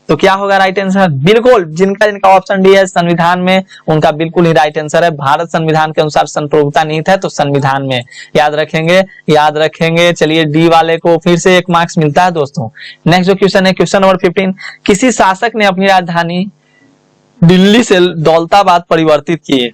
तो क्या होगा राइट आंसर? बिल्कुल जिनका जिनका ऑप्शन डी है संविधान में, उनका बिल्कुल ही राइट आंसर है। भारत संविधान के अनुसार संप्रभुता निहित है तो संविधान में, याद रखेंगे। चलिए डी वाले को फिर से 1 मार्क्स मिलता है दोस्तों। नेक्स्ट जो क्वेश्चन है क्वेश्चन नंबर 15, किसी शासक ने अपनी राजधानी दिल्ली से दौलताबाद परिवर्तित किए।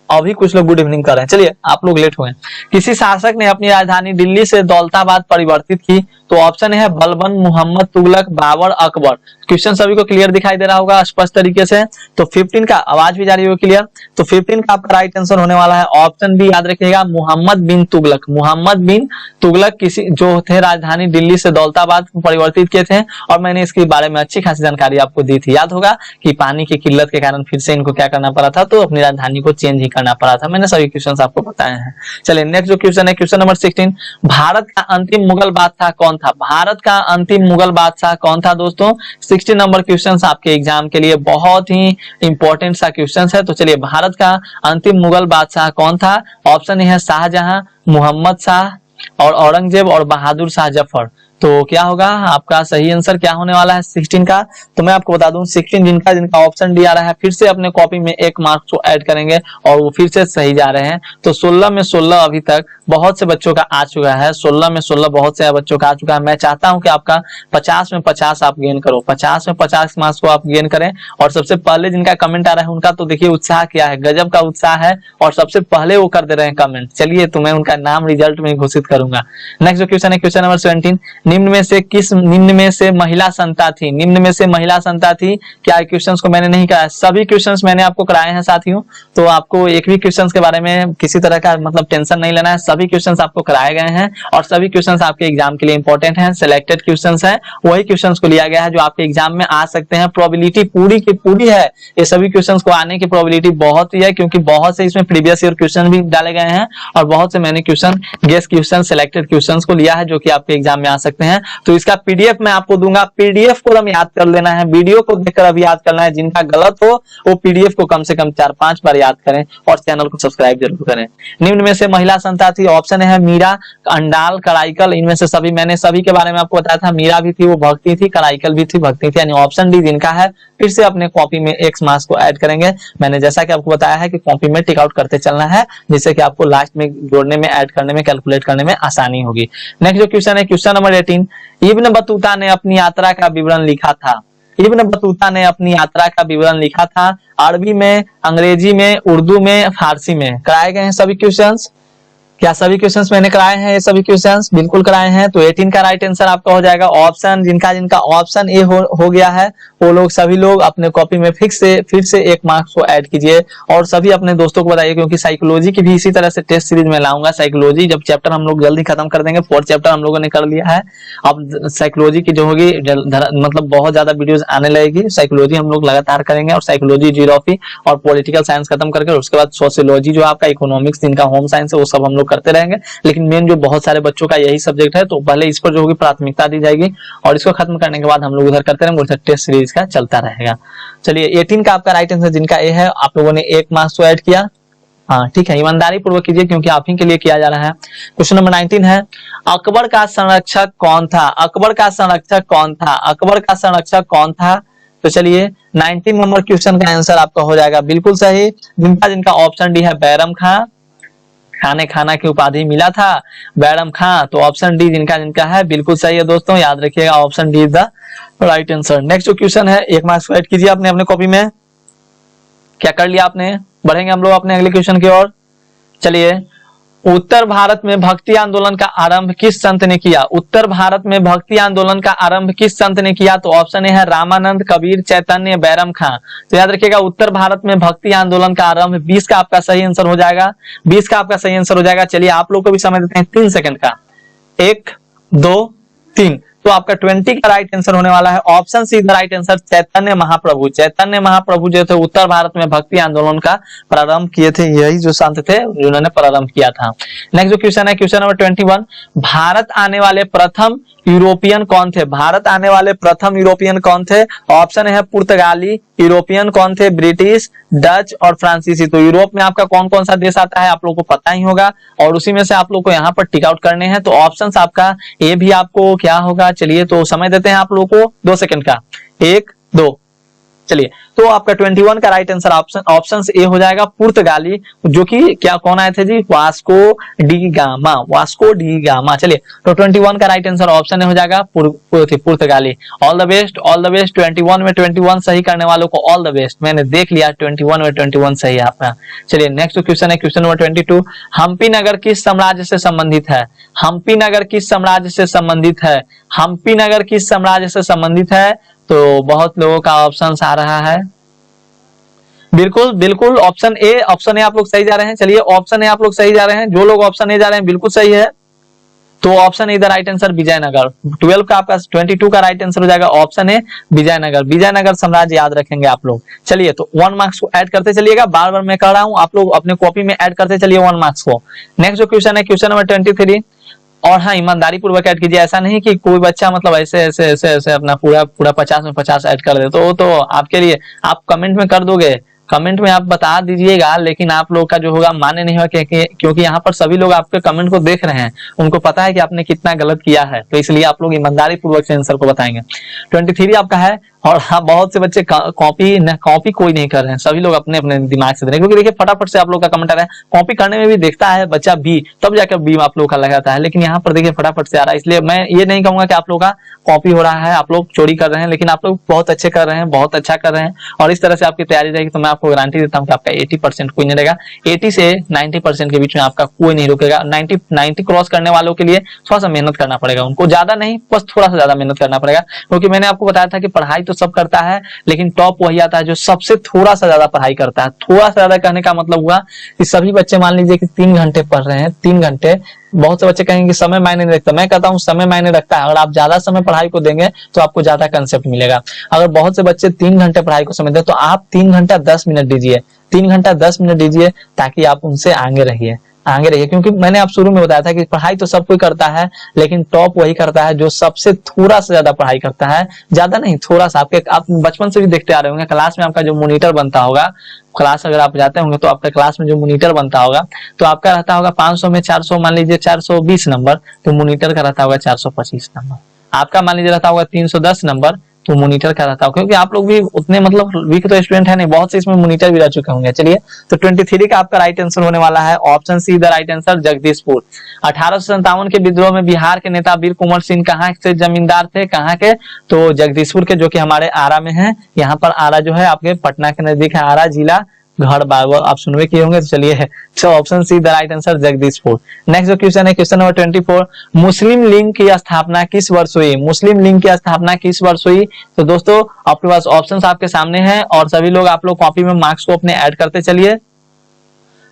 अभी कुछ लोग गुड इवनिंग कर रहे हैं, चलिए आप लोग लेट हुए। किसी शासक ने अपनी राजधानी दिल्ली से दौलताबाद परिवर्तित की, तो ऑप्शन है बलबन, मोहम्मद तुगलक, बाबर, अकबर। क्वेश्चन सभी को क्लियर दिखाई दे रहा होगा स्पष्ट तरीके से। तो 15 का आवाज भी जा रही होगी क्लियर। तो 15 का आपका राइट आंसर होने वाला है ऑप्शन बी, याद रखिएगा मोहम्मद बिन तुगलक। मोहम्मद बिन तुगलक किसी जो थे राजधानी दिल्ली से दौलताबाद परिवर्तित किए थे, और मैंने इसके बारे में अच्छी खासी जानकारी आपको दी थी। याद होगा कि पानी की किल्लत के कारण फिर से इनको क्या करना पड़ा था, तो अपनी राजधानी को चेंज ही करना पड़ा था। मैंने सभी क्वेश्चन आपको बताए हैं। चलिए नेक्स्ट जो क्वेश्चन है क्वेश्चन नंबर 16, भारत का अंतिम मुगल बादशाह कौन था? भारत का अंतिम मुगल बादशाह कौन था दोस्तों? 16 नंबर क्वेश्चन आपके एग्जाम के लिए बहुत ही इंपॉर्टेंट सा क्वेश्चन है। तो चलिए भारत का अंतिम मुगल बादशाह कौन था? ऑप्शन है शाहजहां, मोहम्मद शाह और औरंगजेब और बहादुर शाह जफर। तो क्या होगा आपका सही आंसर, क्या होने वाला है 16 का? तो मैं आपको बता दूं 16 जिनका जिनका ऑप्शन डी आ रहा है फिर से अपने कॉपी में 1 मार्क्स को ऐड करेंगे और वो फिर से सही जा रहे हैं। तो 16 में 16 अभी तक बहुत से बच्चों का आ चुका है। 16 में 16 बहुत से बच्चों का आ चुका है। मैं चाहता हूं कि आपका 50 में 50 आप गेन करो, 50 में 50 मार्क्स को आप गेन करें। और सबसे पहले जिनका कमेंट आ रहा है उनका तो देखिए उत्साह क्या है, गजब का उत्साह है, और सबसे पहले वो कर दे रहे हैं कमेंट। चलिए तो मैं उनका नाम रिजल्ट में घोषित करूंगा। नेक्स्ट जो क्वेश्चन है क्वेश्चन नंबर 17, निम्न में से महिला संता थी? निम्न में से महिला संता थी? क्या क्वेश्चंस को मैंने नहीं कराया? सभी क्वेश्चंस मैंने आपको कराए हैं साथियों, तो आपको एक भी क्वेश्चंस के बारे में किसी तरह का मतलब टेंशन नहीं लेना है। सभी क्वेश्चंस आपको कराए गए हैं और सभी क्वेश्चंस आपके एग्जाम के लिए इंपॉर्टेंट हैं। सिलेक्टेड क्वेश्चंस हैं, वही क्वेश्चंस को लिया गया है जो आपके एग्जाम में आ सकते हैं। प्रोबेबिलिटी पूरी की पूरी है, ये सभी क्वेश्चंस को आने की प्रोबेबिलिटी बहुत ही है, क्योंकि बहुत से इसमें प्रीवियस ईयर क्वेश्चन भी डाले गए हैं और बहुत से मैंने question guess question selected questions को लिया है जो कि आपके एग्जाम में आ सकते हैं। तो इसका पीडीएफ मैं आपको दूंगा, पीडीएफ को हम याद कर लेना है, वीडियो को देखकर अब याद करना है। जिनका गलत हो वो पीडीएफ को कम से कम 4-5 बार याद करें और चैनल को सब्सक्राइब जरूर करें। निम्न में से महिला संता थी? ऑप्शन है मीरा, अंडाल, कराइकल। इनमें से सभी मैंने सभी के बारे में आपको बताया था। मीरा भी थी, वो भक्ति थी, कराइकल भी थी, भक्ति थी। यानी ऑप्शन डी जिनका है फिर से अपने कॉपी में एक्स मार्क्स को ऐड करेंगे। मैंने जैसा कि आपको बताया है कि कॉपी में टिक आउट करते चलना है, जिससे कि आपको लास्ट में जोड़ने में, ऐड करने में, कैलकुलेट करने में आसानी होगी। नेक्स्ट जो क्वेश्चन है क्वेश्चन नंबर 18, इब्न बतूता ने अपनी यात्रा का विवरण लिखा था? इब्न बतूता ने अपनी यात्रा का विवरण लिखा था अरबी में, अंग्रेजी में, उर्दू में, फारसी में। कराए गए हैं सभी क्वेश्चंस? क्या सभी क्वेश्चंस मैंने कराए हैं? ये सभी क्वेश्चंस बिल्कुल कराए हैं। तो 18 का राइट आंसर आपका हो जाएगा ऑप्शन, जिनका जिनका ऑप्शन ए हो गया है वो लोग सभी लोग अपने कॉपी में फिर से 1 मार्क्स को ऐड कीजिए और सभी अपने दोस्तों को बताइए, क्योंकि साइकोलॉजी की भी इसी तरह से टेस्ट सीरीज में लाऊंगा। साइकोलॉजी जब चैप्टर हम लोग जल्दी खत्म कर देंगे, 4 चैप्टर हम लोगों ने कर लिया है। अब साइकोलॉजी की जो होगी मतलब बहुत ज्यादा वीडियोस आने लगेगी। साइकोलॉजी हम लोग लगातार करेंगे और साइकोलॉजी, ज्योग्राफी और पॉलिटिकल साइंस खत्म करके उसके बाद सोशियोलॉजी जो आपका इकोनॉमिक्स जिनका होम साइंस है वो सब हम लोग करते रहेंगे। लेकिन मेन जो बहुत सारे बच्चों का यही सब्जेक्ट है, तो पहले इस पर जो होगी प्राथमिकता दी जाएगी और इसको खत्म करने के बाद हम लोग उधर करते रहेंगे, उधर टेस्ट सीरीज का चलता रहेगा। चलिए 18 का आपका राइट आंसर जिनका ए है, आप लोगों ने 1 मार्क्स को ऐड किया। हाँ ठीक है, ईमानदारी पूर्वक कीजिए क्योंकि आप ही के लिए किया जा रहा है। क्वेश्चन नंबर 19 है, अकबर का संरक्षक कौन था? अकबर का संरक्षक कौन था? अकबर का संरक्षक कौन था? तो चलिए 19 नंबर क्वेश्चन का आंसर आपका हो जाएगा बिल्कुल सही, जिनका ऑप्शन डी है बैरम खां, खाने खाना की उपाधि मिला था बैरम खां, तो ऑप्शन डी जिनका है बिल्कुल सही है दोस्तों, याद रखिएगा option D is the right answer. Next जो क्वेश्चन है 1 मार्क्स को ऐड कीजिए आपने अपने कॉपी में। क्या कर लिया आपने? बढ़ेंगे हम लोग अपने अगले क्वेश्चन की ओर। चलिए, उत्तर भारत में भक्ति आंदोलन का आरंभ किस संत ने किया? उत्तर भारत में भक्ति आंदोलन का आरंभ किस संत ने किया? तो ऑप्शन ए है रामानंद, कबीर, चैतन्य, बैरम खां। तो याद रखिएगा उत्तर भारत में भक्ति आंदोलन का आरंभ 20 का आपका सही आंसर हो जाएगा, 20 का आपका सही आंसर हो जाएगा। चलिए आप लोग को भी समय देते हैं 3 सेकंड का, 1 2 3। तो आपका 20 का राइट आंसर होने वाला है option C the right answer, Chaitanya Mahaprabhu. Chaitanya Mahaprabhu जो थे उत्तर भारत में भक्ति आंदोलन का प्रारंभ किए थे, यही जो संत थे जिन्होंने प्रारंभ किया था। नेक्स्ट जो क्वेश्चन है क्वेश्चन नंबर 21, भारत आने वाले प्रथम यूरोपियन कौन थे? भारत आने वाले प्रथम यूरोपियन कौन थे? ऑप्शन है पुर्तगाली, यूरोपियन कौन थे? ब्रिटिश, डच और फ्रांसीसी। तो यूरोप में आपका कौन कौन सा देश आता है आप लोगों को पता ही होगा, और उसी में से आप लोग को यहाँ पर टिक आउट करने हैं। तो ऑप्शंस आपका ए भी आपको क्या होगा, चलिए तो समय देते हैं आप लोगों को 2 सेकंड का, 1 2। चलिए तो आपका 21 का राइट आंसर ऑप्शन ए हो जाएगा पुर्तगाली, जो कि क्या कौन आए थे जी? Vasco da Gama, Vasco da Gama. चलिए तो 21 का राइट आंसर ऑप्शन ए हो जाएगा पुर्तगाली। All the best, all the best. 21 में 21 सही करने वालों को ऑल द बेस्ट। मैंने देख लिया 21 में 21 सही है आपका। चलिए नेक्स्ट क्वेश्चन है क्वेश्चन नंबर 22, हम्पी नगर किस साम्राज्य से संबंधित है? हम्पी नगर किस साम्राज्य से संबंधित है? हम्पी नगर किस साम्राज्य से संबंधित है? तो बहुत लोगों का ऑप्शन आ रहा है, बिल्कुल बिल्कुल ऑप्शन ए आप लोग सही जा रहे हैं। चलिए ऑप्शन ए आप लोग सही जा रहे हैं, जो लोग ऑप्शन ए जा रहे हैं बिल्कुल सही है। तो option A the right answer Vijayanagar. 12 का आपका 22 का राइट आंसर हो जाएगा ऑप्शन ए विजयनगर। विजयनगर साम्राज्य याद रखेंगे आप लोग। चलिए तो 1 मार्क्स को ऐड करते चलिएगा, बार बार मैं कर रहा हूं, आप लोग अपने कॉपी में ऐड करते चलिए 1 मार्क्स को। नेक्स्ट जो क्वेश्चन है क्वेश्चन नंबर 23, और हाँ ईमानदारी पूर्वक ऐड कीजिए, ऐसा नहीं कि कोई बच्चा मतलब ऐसे ऐसे ऐसे ऐसे अपना पूरा 50 में 50 ऐड कर दे, तो आपके लिए आप कमेंट में कर दोगे, कमेंट में आप बता दीजिएगा, लेकिन आप लोग का जो होगा मान्य नहीं होगा, क्योंकि यहाँ पर सभी लोग आपके कमेंट को देख रहे हैं, उनको पता है कि आपने कितना गलत किया है, तो इसलिए आप लोग ईमानदारी पूर्वक से आंसर को बताएंगे। 23 आपका है, और हाँ बहुत से बच्चे कॉपी कोई नहीं कर रहे हैं, सभी लोग अपने अपने दिमाग से दे रहे हैं, क्योंकि देखिए फटाफट से आप लोग का कमेंट आ रहा है। कॉपी करने में भी देखता है बच्चा बी, तब जाकर बी आप लोग का लगाता है, लेकिन यहाँ पर देखिए फटाफट से आ रहा है। इसलिए मैं ये नहीं कहूंगा कि आप लोग का कॉपी हो रहा है, आप लोग चोरी कर रहे हैं, लेकिन आप लोग बहुत अच्छे कर रहे हैं, बहुत अच्छा कर रहे हैं, और इस तरह से आपकी तैयारी रहेगी तो मैं आपको गारंटी देता हूँ कि आपका 80% कोई नहीं रहेगा। 80 से 90% के बीच में आपका कोई नहीं रुकेगा। 90 क्रॉस करने वालों के लिए थोड़ा सा मेहनत करना पड़ेगा, उनको ज्यादा नहीं, बस थोड़ा सा ज्यादा मेहनत करना पड़ेगा, क्योंकि मैंने आपको बताया था कि पढ़ाई तो सब करता है, लेकिन टॉप वही आता है जो सबसे थोड़ा सा ज्यादा पढ़ाई करता है। थोड़ा सा ज्यादा कहने का मतलब हुआ कि सभी बच्चे मान लीजिए कि 3 घंटे पढ़ रहे हैं, 3 घंटे, बहुत से बच्चे कहेंगे कि समय मायने नहीं रखता, मैं कहता हूँ समय मायने रखता है। अगर आप ज्यादा समय पढ़ाई को देंगे तो आपको ज्यादा कंसेप्ट मिलेगा। अगर बहुत से बच्चे 3 घंटे पढ़ाई को समय दें तो आप 3 घंटा 10 मिनट दीजिए, 3 घंटा 10 मिनट दीजिए, ताकि आप उनसे आगे रहिए, क्योंकि मैंने आप शुरू में बताया था कि पढ़ाई तो सब कोई करता है, लेकिन टॉप वही करता है जो सबसे थोड़ा सा ज्यादा पढ़ाई करता है, ज्यादा नहीं थोड़ा सा। आप बचपन से भी देखते आ रहे होंगे, क्लास में आपका जो मॉनिटर बनता होगा, क्लास अगर आप जाते होंगे तो आपका क्लास में जो मॉनिटर बनता होगा, तो आपका रहता होगा 500 में 400, मान लीजिए 420 नंबर, तो मॉनिटर का रहता होगा 425 नंबर। आपका मान लीजिए रहता होगा 310 नंबर, तो मॉनिटर का रहता होगा, क्योंकि आप लोग भी उतने मतलब वीक तो स्टूडेंट है नहीं, बहुत से इसमें मॉनिटर भी रह चुके होंगे। चलिए तो 23 का आपका राइट आंसर होने वाला है option C the right answer, Jagdishpur. 1857 के विद्रोह में बिहार के नेता वीर कुंवर सिंह कहाँ से जमींदार थे, कहाँ के? तो जगदीशपुर के, जो कि हमारे आरा में है। यहाँ पर आरा जो है आपके पटना के नजदीक है, आरा जिला घर बाबा आप सुनवे किए होंगे। तो चलिए तो option C the right answer, Jagdishpur. Next जो क्वेश्चन है क्वेश्चन नंबर 24, मुस्लिम लीग की स्थापना किस वर्ष हुई? मुस्लिम लीग की स्थापना किस वर्ष हुई? तो दोस्तों आपके पास ऑप्शंस आपके सामने हैं, और सभी लोग आप लोग कॉपी में मार्क्स को अपने ऐड करते चलिए।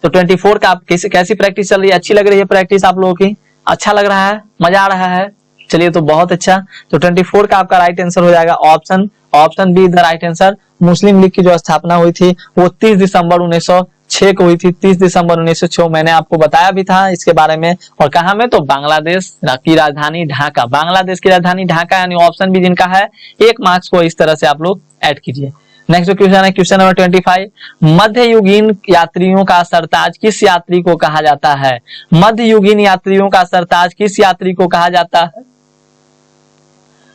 तो 24 का आप कैसी प्रैक्टिस चल रही है? अच्छी लग रही है प्रैक्टिस आप लोगों की? अच्छा लग रहा है, मजा आ रहा है? चलिए तो बहुत अच्छा। तो 24 का आपका राइट आंसर हो जाएगा option be the right answer. Muslim league की जो स्थापना हुई थी वो 30 दिसंबर 1906 को हुई थी, 30 दिसंबर 1906। मैंने आपको बताया भी था इसके बारे में, और कहा में तो बांग्लादेश की राजधानी ढाका, बांग्लादेश की राजधानी ढाका, यानी ऑप्शन भी जिनका है 1 मार्क्स को इस तरह से आप लोग ऐड कीजिए। नेक्स्ट क्वेश्चन है क्वेश्चन नंबर 25, मध्ययुगीन यात्रियों का सरताज किस यात्री को कहा जाता है? मध्ययुगीन यात्रियों का सरताज किस यात्री को कहा जाता है?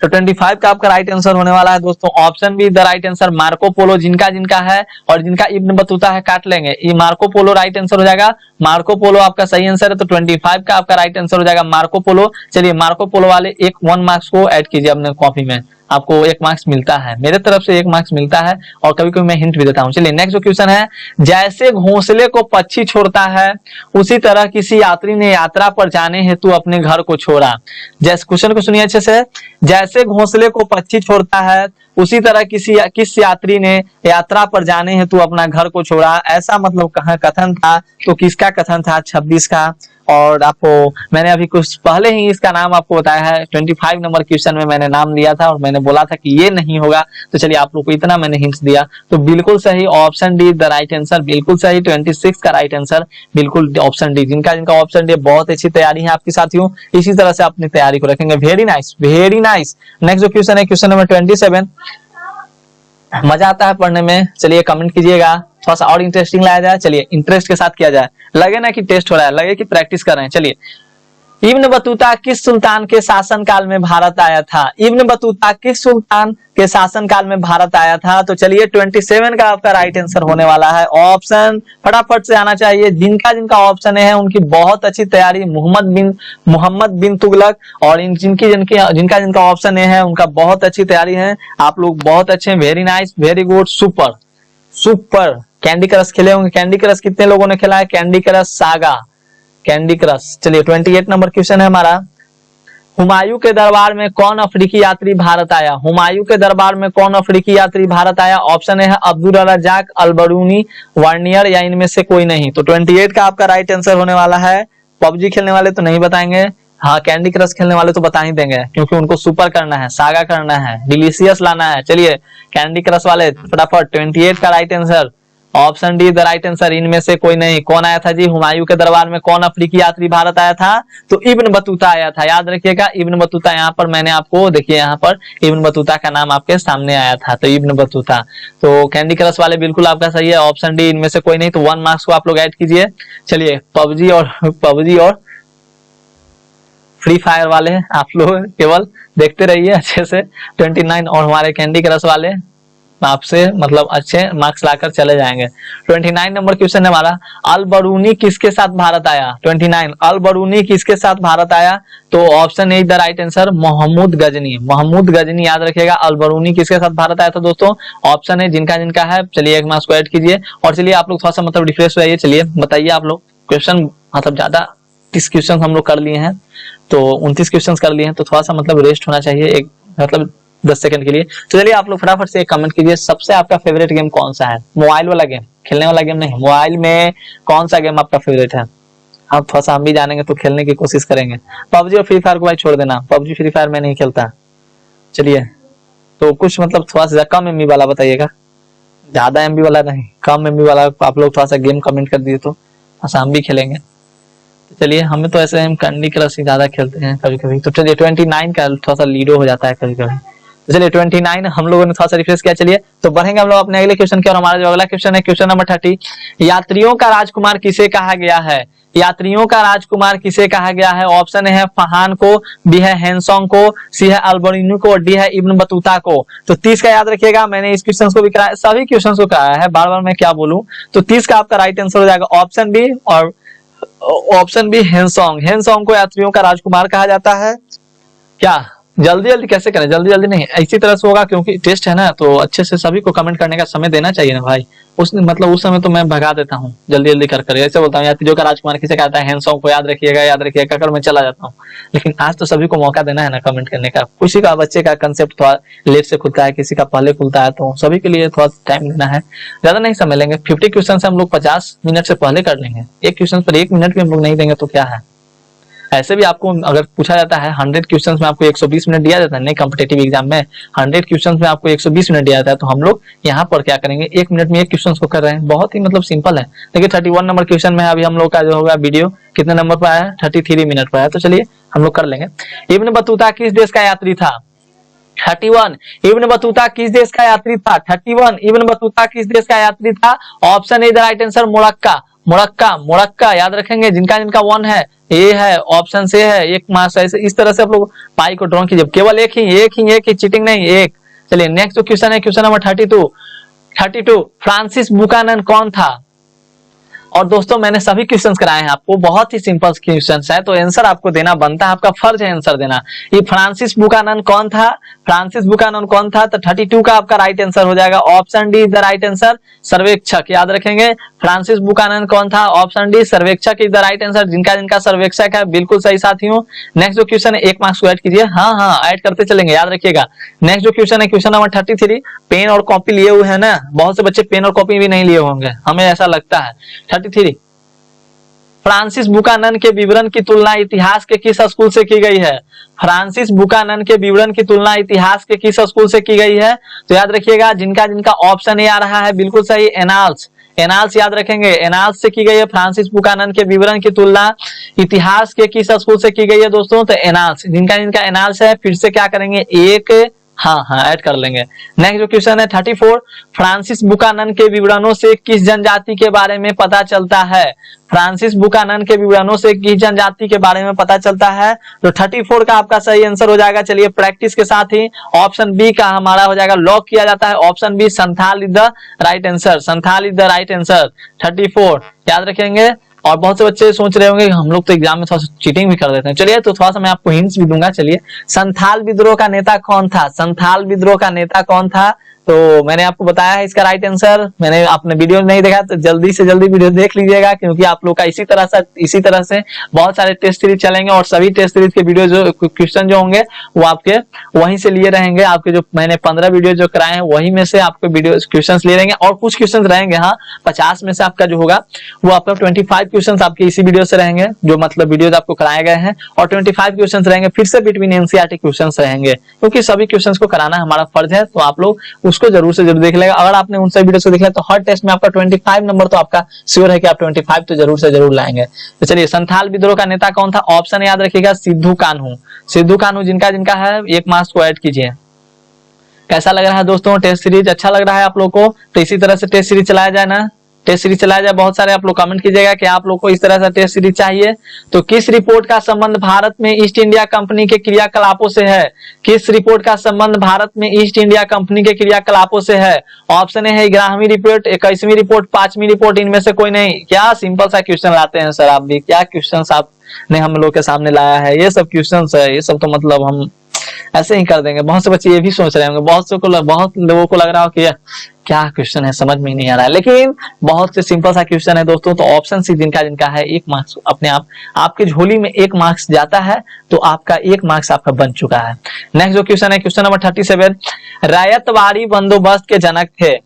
तो 25 का आपका राइट आंसर होने वाला है दोस्तों option be the right answer Marco Polo. जिनका जिनका है और जिनका इब्न बतूता है काट लेंगे, ये मार्को पोलो राइट आंसर हो जाएगा। मार्को पोलो आपका सही आंसर है, तो 25 का आपका राइट आंसर हो जाएगा मार्को पोलो। चलिए मार्को पोलो वाले 1 मार्क्स को ऐड कीजिए अपने कॉपी में, आपको 1 मार्क्स मिलता है, मेरे तरफ से 1 मार्क्स मिलता है और कभी कभी मैं हिंट भी देता हूं। चलिए नेक्स्ट जो क्वेश्चन है, जैसे घोंसले को पक्षी छोड़ता है उसी तरह किसी यात्री ने यात्रा पर जाने हेतु अपने घर को छोड़ा। जैसे क्वेश्चन को सुनिए अच्छे से, जैसे घोंसले को पक्षी छोड़ता है उसी तरह किस यात्री ने यात्रा पर जाने हेतु अपना घर को छोड़ा। ऐसा मतलब कहाँ कथन था, तो किसका कथन था? 26 का। और आपको मैंने अभी कुछ पहले ही इसका नाम आपको बताया है, 25 नंबर क्वेश्चन में मैंने नाम लिया था और मैंने बोला था कि ये नहीं होगा। तो चलिए आप लोग को इतना मैंने हिंट्स दिया, तो बिल्कुल सही option D the right answer, बिल्कुल सही 26 का राइट आंसर, बिल्कुल ऑप्शन डी। जिनका जिनका ऑप्शन डी, बहुत अच्छी तैयारी है आपकी साथियों, इसी तरह से अपनी तैयारी को रखेंगे। Very nice, very nice. Next जो क्वेश्चन है क्वेश्चन नंबर 27, मजा आता है पढ़ने में, चलिए कमेंट कीजिएगा, थोड़ा सा और इंटरेस्टिंग लाया जाए। चलिए इंटरेस्ट के साथ किया जाए, लगे ना कि टेस्ट हो रहा है, लगे कि प्रैक्टिस कर रहे हैं। चलिए, इब्न बतूता किस सुल्तान के शासनकाल में भारत आया था? इब्न बतूता किस सुल्तान के शासनकाल में भारत आया था? तो चलिए 27 का आपका राइट आंसर होने वाला है। ऑप्शन फटाफट से आना चाहिए, जिनका जिनका ऑप्शन है उनकी बहुत अच्छी तैयारी, मोहम्मद बिन तुगलक, और जिनका जिनका ऑप्शन है उनका बहुत अच्छी तैयारी है। आप लोग बहुत अच्छे, very nice, very good, super super. Candy crush खेले होंगे, कैंडी क्रश कितने लोगों ने खेला है? Candy crush saga, candy crush. चलिए 28 नंबर क्वेश्चन है हमारा, हुमायूं के दरबार में कौन अफ्रीकी यात्री भारत आया? हुमायूं के दरबार में कौन अफ्रीकी यात्री भारत आया? ऑप्शन है अब्दुल रज़ाक, अल-बरूनी, वार्नियर या इनमें से कोई नहीं। तो 28 का आपका राइट आंसर होने वाला है। पबजी खेलने वाले तो नहीं बताएंगे, हाँ कैंडी क्रश खेलने वाले तो बता ही देंगे, क्योंकि उनको सुपर करना है, सागा करना है, डिलीशियस लाना है। चलिए कैंडी क्रश वाले फटाफट, 28 का right answer, option D the right answer, इनमें से कोई नहीं। कौन आया था जी हुमायूं के दरबार में? कौन अफ्रीकी यात्री भारत आया था? तो इब्न बतूता आया था, याद रखिएगा इब्न बतूता। यहाँ पर मैंने आपको देखिए, यहाँ पर इब्न बतूता का नाम आपके सामने आया था, तो इब्न बतूता। तो कैंडी क्रश वाले बिल्कुल आपका सही है, ऑप्शन डी, इनमें से कोई नहीं। तो 1 मार्क्स को आप लोग ऐड कीजिए। चलिए पबजी और फ्री फायर वाले आप लोग केवल देखते रहिए अच्छे से। 29 और हमारे कैंडी क्रश वाले आपसे मतलब अच्छे मार्क्स लाकर चले जाएंगे। 29 नंबर क्वेश्चन है हमारा, अल-बरूनी किसके साथ भारत आया? 29 अल-बरूनी किसके साथ भारत आया? तो option A the right answer, Mahmud Ghazni. Mahmud Ghazni याद रखिएगा। अल-बरूनी किसके साथ भारत आया था दोस्तों? ऑप्शन है जिनका जिनका है। चलिए 1 मार्क्स को ऐड कीजिए और चलिए आप लोग थोड़ा सा मतलब रिफ्रेश हो जाइए। चलिए बताइए आप लोग, क्वेश्चन मतलब ज्यादा 30 क्वेश्चन हम लोग कर लिए हैं, तो 29 क्वेश्चन कर लिए हैं, तो थोड़ा सा मतलब रेस्ट होना चाहिए, एक मतलब 10 सेकंड के लिए। तो चलिए आप लोग फटाफट से एक कमेंट कीजिए, सबसे आपका फेवरेट गेम कौन सा है? मोबाइल वाला गेम, खेलने वाला गेम नहीं, मोबाइल में कौन सा गेम आपका फेवरेट है? आप थोड़ा सा हम भी जानेंगे तो खेलने की कोशिश करेंगे। पबजी और फ्री फायर को भाई छोड़ देना, पबजी फ्री फायर में नहीं खेलता। चलिए तो कुछ मतलब थोड़ा सा कम एमबी वाला बताइएगा, ज्यादा एमबी वाला नहीं, कम एमबी वाला आप लोग थोड़ा सा गेम कमेंट कर दिए तो हम भी खेलेंगे। तो चलिए हमें तो ऐसे हम कैंडी क्रश ही ज्यादा खेलते हैं कभी कभी। तो चलिए 29 का थोड़ा सा लीडो हो जाता है कभी कभी। तो चलिए 29 हम लोगों ने थोड़ा सा रिफ्रेश किया। चलिए तो बढ़ेंगे हम लोग अपने अगले क्वेश्चन की, और हमारा जो अगला क्वेश्चन है क्वेश्चन नंबर 30, यात्रियों का राजकुमार किसे कहा गया है? यात्रियों का राजकुमार किसे कहा गया है? ऑप्शन है फहान को, बी है हैंसोंग को, सी है अल-बरूनी को, डी है इब्न बतूता को। तो 30 का याद रखिएगा, मैंने इस क्वेश्चन को भी कराया, सभी क्वेश्चन को कराया है, बार बार मैं क्या बोलूं। तो 30 का आपका राइट आंसर हो जाएगा ऑप्शन बी, और ऑप्शन बी हैंसोंग। हैंसोंग को यात्रियों का राजकुमार कहा जाता है। क्या जल्दी जल्दी कैसे करें? जल्दी जल्दी नहीं, इसी तरह से होगा, क्योंकि टेस्ट है ना, तो अच्छे से सभी को कमेंट करने का समय देना चाहिए ना भाई। उस समय तो मैं भगा देता हूँ जल्दी जल्दी कर ऐसे बोलता हूँ यात्रियों का राजकुमार किसे कहता है? हैंसोंग को याद रखिएगा कर मैं चला जाता हूँ। लेकिन आज तो सभी को मौका देना है ना कमेंट करने का। किसी का बच्चे का कंसेप्ट थोड़ा लेट से खुलता है, किसी का पहले खुलता है, तो सभी के लिए थोड़ा टाइम देना है। ज्यादा नहीं समय लेंगे, 50 क्वेश्चन हम लोग 50 मिनट से पहले कर लेंगे। एक क्वेश्चन पर 1 मिनट भी हम लोग नहीं देंगे तो क्या है। ऐसे भी आपको अगर पूछा जाता है 100 क्वेश्चंस में आपको 120 मिनट दिया जाता है, नहीं कॉम्पिटिटिव एग्जाम में 100 क्वेश्चंस में आपको 120 मिनट दिया जाता है, तो हम लोग यहाँ पर क्या करेंगे, 1 मिनट में 1 क्वेश्चन को कर रहे हैं। बहुत ही मतलब सिंपल है। देखिए 31 नंबर क्वेश्चन में अभी हम लोग का जो होगा वीडियो कितने नंबर पर आया है? 33 मिनट पर है। तो चलिए हम लोग कर लेंगे। इब्न बतूता किस देश का यात्री था? 31 इब्न बतूता किस देश का यात्री था? 31 इब्न बतूता किस देश का यात्री था? Option A the right answer, Morocco. मुड़क्का, मुड़क्का याद रखेंगे, जिनका जिनका 1 है, ए है, ऑप्शन से है, 1 मार्क्स। ऐसे इस तरह से आप लोग पाई को ड्रॉ कीजिए, केवल एक ही, चीटिंग नहीं, एक। चलिए नेक्स्ट जो क्वेश्चन है, क्वेश्चन नंबर 32 फ्रांसिस बुकानन कौन था? और दोस्तों मैंने सभी क्वेश्चंस कराए हैं आपको, बहुत ही सिंपल क्वेश्चंस है, तो आंसर आपको देना बनता है, आपका फर्ज है आंसर देना। ये फ्रांसिस बुकानन कौन था? फ्रांसिस बुकानन कौन था? तो 32 का आपका राइट आंसर हो जाएगा, option D is the right answer, सर्वेक्षक। याद रखेंगे फ्रांसिस बुकानन कौन था? ऑप्शन डी सर्वेक्षक इज द राइट आंसर, जिनका जिनका सर्वेक्षक है, बिल्कुल सही साथियों। नेक्स्ट जो क्वेश्चन है, 1 मार्क्स को ऐड कीजिए, हाँ ऐड करते चलेंगे, याद रखिएगा। नेक्स्ट जो क्वेश्चन है, क्वेश्चन नंबर 33, पेन और कॉपी लिए हुए है ना, बहुत से बच्चे पेन और कॉपी भी नहीं लिए होंगे, हमें ऐसा लगता है। 33 फ्रांसिस बुकानन के विवरण की तुलना इतिहास के किस स्कूल से की गई है? फ्रांसिस बुकानन के विवरण की तुलना इतिहास के किस स्कूल से की गई है? तो याद रखिएगा, जिनका जिनका ऑप्शन ए आ रहा है, बिल्कुल सही, एनाल्स। एनाल्स याद रखेंगे, एनाल्स से की गई है फ्रांसिस बुकानन के विवरण की तुलना इतिहास के किस स्कूल से की गई है दोस्तों? तो एनाल्स, जिनका जिनका एनाल्स है, फिर से क्या करेंगे, एक हाँ ऐड कर लेंगे। नेक्स्ट जो क्वेश्चन है 34 फ्रांसिस बुकानन के विवरणों से किस जनजाति के बारे में पता चलता है? फ्रांसिस बुकानन के विवरणों से किस जनजाति के बारे में पता चलता है? तो 34 का आपका सही आंसर हो जाएगा। चलिए प्रैक्टिस के साथ ही ऑप्शन बी का हमारा हो जाएगा, लॉक किया जाता है, option B Santhal is the right answer, Santhal is the right answer 34 याद रखेंगे। और बहुत से बच्चे सोच रहे होंगे हम लोग तो एग्जाम में थोड़ा सा चीटिंग भी कर देते हैं, चलिए तो थोड़ा सा मैं आपको हिंट्स भी दूंगा। चलिए संथाल विद्रोह का नेता कौन था? संथाल विद्रोह का नेता कौन था? तो मैंने आपको बताया है इसका राइट आंसर, मैंने आपने वीडियो नहीं देखा तो जल्दी से जल्दी वीडियो देख लीजिएगा, क्योंकि आप लोग का इसी तरह से बहुत सारे टेस्ट सीरीज चलेंगे, और सभी टेस्ट सीरीज के वीडियो जो क्वेश्चन जो होंगे वो आपके वहीं से लिए रहेंगे। आपके जो मैंने 15 वीडियो जो कराए हैं वहीं में से आपके वीडियो क्वेश्चन लिए रहेंगे, और कुछ क्वेश्चन रहेंगे, हाँ 50 में से आपका जो होगा वो आपका 25 क्वेश्चन आपके इसी वीडियो से रहेंगे, जो मतलब वीडियो आपको कराए गए हैं, और 25 क्वेश्चन रहेंगे फिर से बिटवीन एनसीईआरटी क्वेश्चन रहेंगे, क्योंकि सभी क्वेश्चन को कराना हमारा फर्ज है, तो आप लोग उसको जरूर से जरूर देख लेगा। अगर आपने उन सभी वीडियो को देखा तो हर टेस्ट में आपका 25 नंबर तो आपका श्योर है कि आप 25 तो जरूर से जरूर लाएंगे। तो चलिए संथाल विद्रोह का नेता कौन था? ऑप्शन याद रखिएगा, सिद्धू कान्हू। सिद्धू कान्हू जिनका जिनका है, 1 मार्क्स को ऐड कीजिए। कैसा लग रहा है दोस्तों टेस्ट सीरीज? अच्छा लग रहा है आप लोग को? तो इसी तरह से टेस्ट सीरीज चलाया जाए ना, टेस्ट सीरीज चलाया जाए। बहुत सारे आप लोग कमेंट कीजिएगा कि आप लोग को इस तरह से टेस्ट सीरीज चाहिए। तो किस रिपोर्ट का संबंध भारत में ईस्ट इंडिया कंपनी के क्रियाकलापों से है? किस रिपोर्ट का संबंध भारत में ईस्ट इंडिया कंपनी के क्रियाकलापों से है? ऑप्शन ए है 11वीं रिपोर्ट, 21वीं रिपोर्ट, 5वीं रिपोर्ट, इनमें से कोई नहीं। क्या सिंपल सा क्वेश्चन लाते हैं सर आप भी, क्या क्वेश्चन आपने हम लोग के सामने लाया है, ये सब क्वेश्चन है, ये सब तो मतलब हम ऐसे ही कर देंगे। बहुत से बच्चे ये भी सोच रहे होंगे, बहुत लोगों को लग रहा हो कि क्या क्वेश्चन है, समझ में नहीं आ रहा है, लेकिन बहुत से सिंपल सा क्वेश्चन है दोस्तों। तो ऑप्शन सी जिनका जिनका है, 1 मार्क्स अपने आप आपके झोली में 1 मार्क्स जाता है, तो आपका 1 मार्क्स आपका बन चुका है। नेक्स्ट जो क्वेश्चन है, क्वेश्चन नंबर 37 रैयतवाड़ी बंदोबस्त के जनक थे।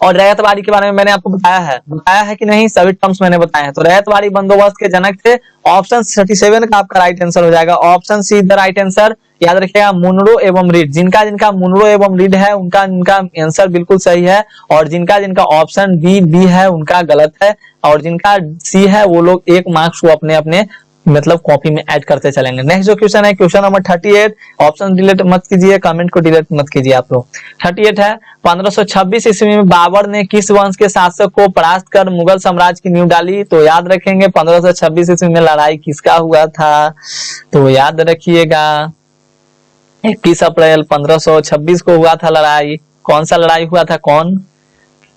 और रैयतवाड़ी के बारे में मैंने आपको बताया है कि नहीं? सभी टर्म्स मैंने बताए हैं। तो रैयतवाड़ी बंदोबस्त के जनक थे, ऑप्शन 37 का आपका राइट आंसर हो जाएगा, option C the right answer. याद रखिएगा मुनरो एवं रीड, जिनका जिनका मुनरो एवं रीड है उनका उनका आंसर बिल्कुल सही है, और जिनका जिनका ऑप्शन बी है उनका गलत है, और जिनका सी है वो लोग 1 मार्क्स को अपने अपने मतलब कॉपी में ऐड करते चलेंगे। नेक्स्ट जो क्वेश्चन है, क्वेश्चन नंबर 38, ऑप्शन डिलीट मत कीजिए, कमेंट को डिलीट मत कीजिए आप लोग। 38 है 1526 ईस्वी में बाबर ने किस वंश के शासक को परास्त कर मुगल साम्राज्य की नींव डाली? तो याद रखेंगे 1526 ईस्वी में लड़ाई किसका हुआ था? तो याद रखिएगा 21 अप्रैल 1526 को हुआ था लड़ाई। कौन सा लड़ाई हुआ था? कौन?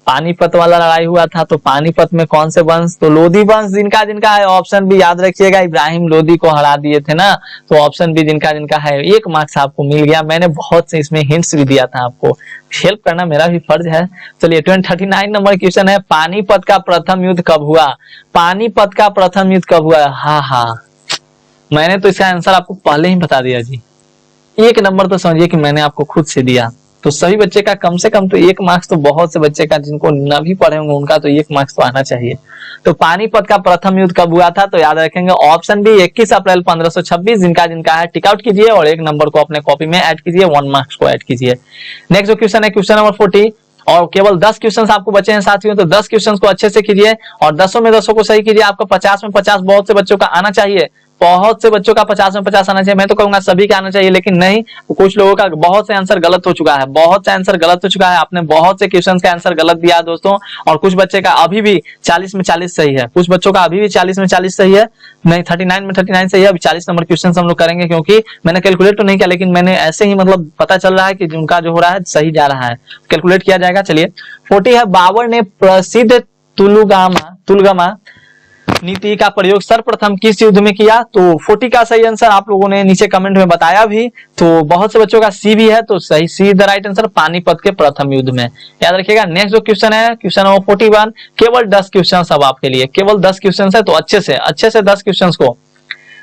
पानीपत वाला लड़ाई हुआ था। तो पानीपत में कौन से वंश? तो लोधी वंश जिनका जिनका है, ऑप्शन बी याद रखिएगा, इब्राहिम लोधी को हरा दिए थे ना, तो ऑप्शन बी जिनका जिनका है। 1 मार्क्स आपको मिल गया, मैंने बहुत से इसमें हिंट्स भी दिया था, आपको हेल्प करना मेरा भी फर्ज है। चलिए 39 नंबर क्वेश्चन है, पानीपत का प्रथम युद्ध कब हुआ? पानीपत का प्रथम युद्ध कब हुआ? हाँ मैंने तो इसका आंसर आपको पहले ही बता दिया जी। 1 नंबर तो समझिए कि मैंने आपको खुद से दिया। तो सभी बच्चे का कम से कम तो 1 मार्क्स, तो बहुत से बच्चे का जिनको न भी पढ़े होंगे उनका तो 1 मार्क्स तो आना चाहिए। तो पानीपत का प्रथम युद्ध कब हुआ था? तो याद रखेंगे ऑप्शन बी 21 अप्रैल 1526, जिनका जिनका है टिक आउट कीजिए और 1 नंबर को अपने कॉपी में ऐड कीजिए, 1 मार्क्स को ऐड कीजिए। नेक्स्ट जो क्वेश्चन है, क्वेश्चन नंबर 40, और केवल 10 क्वेश्चन आपको बचे हैं साथियों, तो 10 क्वेश्चन को अच्छे से कीजिए और 10 में 10 को सही कीजिए। आपका 50 में 50 बहुत से बच्चों का आना चाहिए। बहुत से बच्चों का 50 में 50 आना चाहिए, मैं तो कहूंगा सभी का आना चाहिए, लेकिन नहीं, कुछ लोगों का बहुत से आंसर गलत हो चुका है, बहुत से आंसर गलत हो चुका है, आपने बहुत से क्वेश्चंस का आंसर गलत दिया दोस्तों। और कुछ बच्चे का अभी भी 40 में 40 सही है, कुछ बच्चों का अभी भी 40 में 40 सही है, नहीं 39 में 39 सही है। अभी 40 नंबर क्वेश्चन हम लोग करेंगे, क्योंकि मैंने कैलकुलेट तो नहीं किया, लेकिन मैंने ऐसे ही मतलब पता चल रहा है कि उनका जो हो रहा है सही जा रहा है, कैलकुलेट किया जाएगा। चलिए 40 है, बाबर ने प्रसिद्ध तुलगमा नीति का प्रयोग सर्वप्रथम किस युद्ध में किया? तो 40 का सही आंसर आप लोगों ने नीचे कमेंट में बताया भी, तो बहुत से बच्चों का सी भी है, तो सही सी द राइट आंसर, पानीपत के प्रथम युद्ध में, याद रखिएगा। नेक्स्ट जो क्वेश्चन है, क्वेश्चन नंबर 41, केवल 10 क्वेश्चन अब आपके लिए, केवल 10 क्वेश्चन है, तो अच्छे से 10 क्वेश्चन को।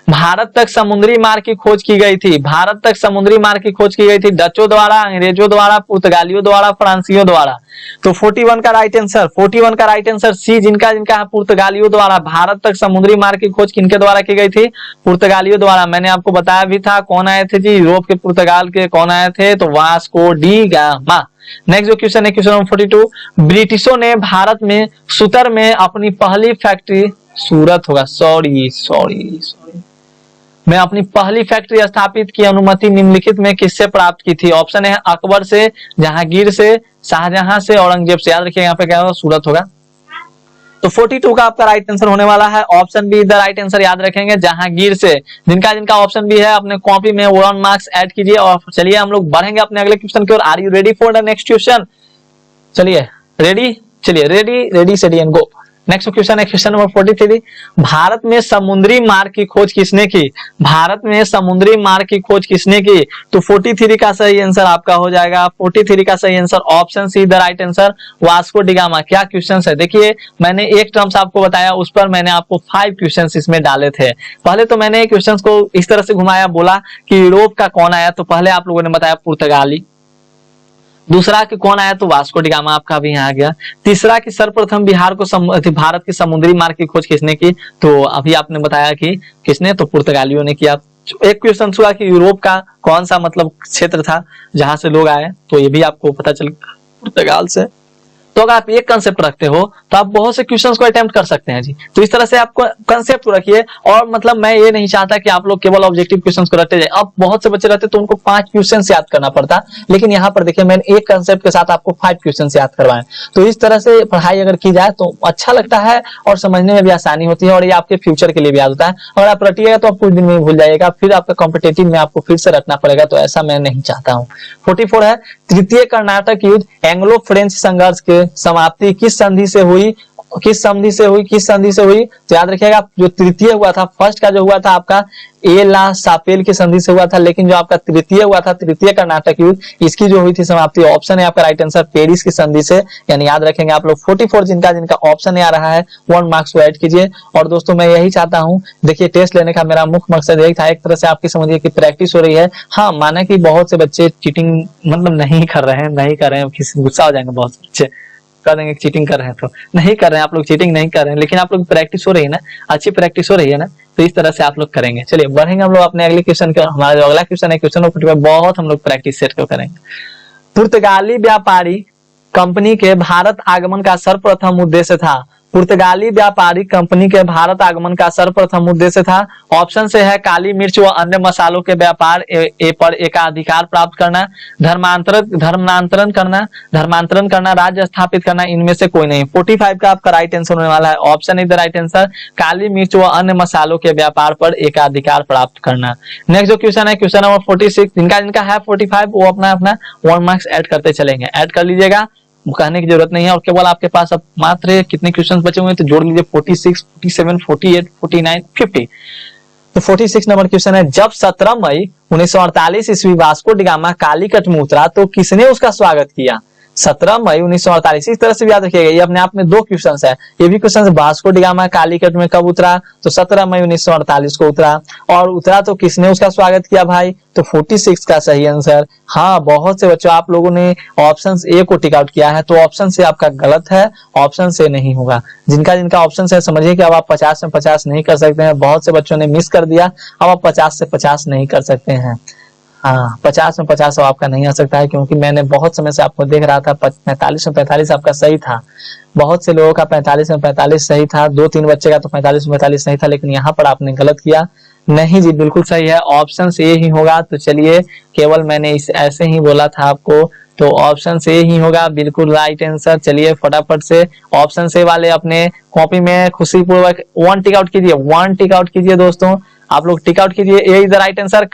भारत तक समुद्री मार्ग की खोज की गई थी, भारत तक समुद्री मार्ग की खोज की गई थी डचों द्वारा, अंग्रेजों द्वारा, पुर्तगालियों द्वारा, फ्रांसीसियों द्वारा। तो 41 का राइट आंसर, 41 का राइट आंसर सी, जिनका है पुर्तगालियों द्वारा। भारत तक समुद्री मार्ग की खोज किनके द्वारा की गई थी? पुर्तगालियों द्वारा। मैंने आपको बताया भी था कौन आए थे जी, यूरोप के पुर्तगाल के कौन आए थे? तो वास्को डी गामा। नेक्स्ट जो क्वेश्चन है, क्वेश्चन नंबर 42, ब्रिटिशों ने भारत में सूतर में अपनी पहली फैक्ट्री, सूरत होगा, सॉरी में अपनी पहली फैक्ट्री स्थापित की अनुमति निम्नलिखित में किससे प्राप्त की थी? ऑप्शन है अकबर से, जहांगीर से, शाहजहां से, औरंगजेब से। याद रखिए यहाँ पे क्या होगा, सूरत होगा। तो 42 का आपका राइट आंसर होने वाला है option be the right answer, याद रखेंगे जहांगीर से। जिनका ऑप्शन बी है अपने कॉपी में 1 मार्क्स ऐड कीजिए। और चलिए हम लोग बढ़ेंगे अपने अगले क्वेश्चन की ओर। Are you ready for the next question? चलिए ready steady and go. Next question है क्वेश्चन नंबर 43, भारत में समुद्री मार्ग की खोज किसने की? भारत में समुद्री मार्ग की खोज किसने की? तो 43 का सही आंसर आपका हो जाएगा, 43 का सही answer option C the right answer, Vasco da gamma. क्या क्वेश्चन है देखिए, मैंने एक टर्म्स आपको बताया, उस पर मैंने आपको 5 क्वेश्चन इसमें डाले थे। पहले तो मैंने क्वेश्चन को इस तरह से घुमाया, बोला कि यूरोप का कौन आया, तो पहले आप लोगों ने बताया पुर्तगाली। दूसरा कि कौन आया, तो वास्को डी गामा आपका भी यहाँ आ गया। तीसरा कि सर्वप्रथम भारत की समुद्री मार्ग की खोज किसने की? तो अभी आपने बताया कि किसने, तो पुर्तगालियों ने किया। एक क्वेश्चन हुआ कि यूरोप का कौन सा मतलब क्षेत्र था जहां से लोग आए, तो ये भी आपको पता चल पुर्तगाल से। तो अगर आप एक कंसेप्ट रखते हो तो आप बहुत से क्वेश्चंस को अटेम्प्ट कर सकते हैं जी। तो इस तरह से आपको कंसेप्ट को रखिए, और मतलब मैं ये नहीं चाहता कि आप लोग केवल ऑब्जेक्टिव क्वेश्चंस को रखते जाए। अब बहुत से बच्चे रहते तो उनको 5 क्वेश्चंस याद करना पड़ता, लेकिन यहाँ पर देखिए मैंने एक कंसेप्ट के साथ आपको 5 क्वेश्चंस याद करवाए। तो इस तरह से पढ़ाई अगर की जाए तो अच्छा लगता है और समझने में भी आसानी होती है, और ये आपके फ्यूचर के लिए भी याद होता है। अगर आप रटिएगा तो आप कुछ दिन में भूल जाइएगा, फिर आपका कॉम्पिटेटिव में आपको फिर से रखना पड़ेगा, तो ऐसा मैं नहीं चाहता हूँ। 44 है, तृतीय कर्नाटक युद्ध एंग्लो फ्रेंच संघर्ष के समाप्ति किस संधि से हुई? तो याद रखिएगा, जो तृतीय हुआ था, फर्स्ट का जो हुआ था आपका ए ला सापेल की संधि से हुआ था, लेकिन जो आपका तृतीय हुआ था, तृतीय कर्नाटक युद्ध, इसकी जो हुई थी समाप्ति, ऑप्शन है आपका राइट आंसर पेरिस की संधि से। यानी याद रखेंगे आप लोग 44, जिनका ऑप्शन आ रहा है 1 मार्क्स को ऐड कीजिए। और दोस्तों मैं यही चाहता हूँ, देखिए टेस्ट लेने का मेरा मुख्य मकसद यही था, एक तरह से आपकी समझिए कि प्रैक्टिस हो रही है। हाँ, माना कि बहुत से बच्चे चीटिंग मतलब नहीं कर रहे हैं, गुस्सा हो जाएंगे बहुत से बच्चे, कर देंगे चीटिंग कर रहे हैं, तो नहीं कर रहे हैं आप लोग, चीटिंग नहीं कर रहे हैं, लेकिन आप लोग प्रैक्टिस हो रही है ना, अच्छी प्रैक्टिस हो रही है ना, तो इस तरह से आप लोग करेंगे। चलिए बढ़ेंगे हम लोग अपने अगले क्वेश्चन के। हमारा जो अगला क्वेश्चन है, क्वेश्चन नंबर 45, बहुत हम लोग प्रैक्टिस सेट को करेंगे। पुर्तगाली व्यापारी कंपनी के भारत आगमन का सर्वप्रथम उद्देश्य था। पुर्तगाली व्यापारी कंपनी के भारत आगमन का सर्वप्रथम उद्देश्य था। ऑप्शन से है काली मिर्च व अन्य मसालों के व्यापार पर एकाधिकार प्राप्त करना, धर्मांतरण करना, राज्य स्थापित करना, इनमें से कोई नहीं। 45 का आपका राइट आंसर होने वाला है option is the right answer, काली मिर्च व अन्य मसालों के व्यापार पर एकाधिकार प्राप्त करना। नेक्स्ट जो क्वेश्चन है, क्वेश्चन नंबर 46, जिनका है 45 वो अपना 1 मार्क्स ऐड करते चलेंगे, ऐड कर लीजिएगा, कहने की जरूरत नहीं है। और केवल आपके पास अब मात्र कितने क्वेश्चंस बचे हुए हैं, तो जोड़ लीजिए 46, 47, 48, 49, 50। तो 46 नंबर क्वेश्चन है, जब 17 मई 1948 ईस्वी वास्को डी गामा कालीकट में उतरा तो किसने उसका स्वागत किया? 17 मई 1948, इस तरह से भी याद रखिएगा, ये अपने आप में 2 क्वेश्चन है। ये भी question Vasco da gamma Calicut में कब उतरा? तो 17 मई 1948 को उतरा, और उतरा तो किसने उसका स्वागत किया भाई? तो 46 का सही आंसर। हाँ, बहुत से बच्चों आप लोगों ने ऑप्शन ए को टिक आउट किया है, तो ऑप्शन से आपका गलत है, ऑप्शन से नहीं होगा। जिनका ऑप्शन से समझिए कि अब आप 50 में 50 नहीं कर सकते हैं, बहुत से बच्चों ने मिस कर दिया, अब आप 50 से 50 नहीं कर सकते हैं। हाँ 50 में 50 आपका नहीं आ सकता है, क्योंकि मैंने बहुत समय से आपको देख रहा था 45 में 45 आपका सही था। बहुत से लोगों का 45 में 45 सही था, 2-3 बच्चे का तो 45 में 45 सही था, लेकिन यहाँ पर आपने गलत किया। नहीं जी, बिल्कुल सही है, ऑप्शन ए ही होगा। तो चलिए, केवल मैंने इस ऐसे ही बोला था आपको, तो ऑप्शन ए ही होगा, बिल्कुल राइट आंसर। चलिए फटाफट से ऑप्शन ए वाले अपने कॉपी में खुशीपूर्वक 1 टिक आउट कीजिए, 1 टिक आउट कीजिए दोस्तों, आप लोग टिक आउट कीजिए। A is the right answer.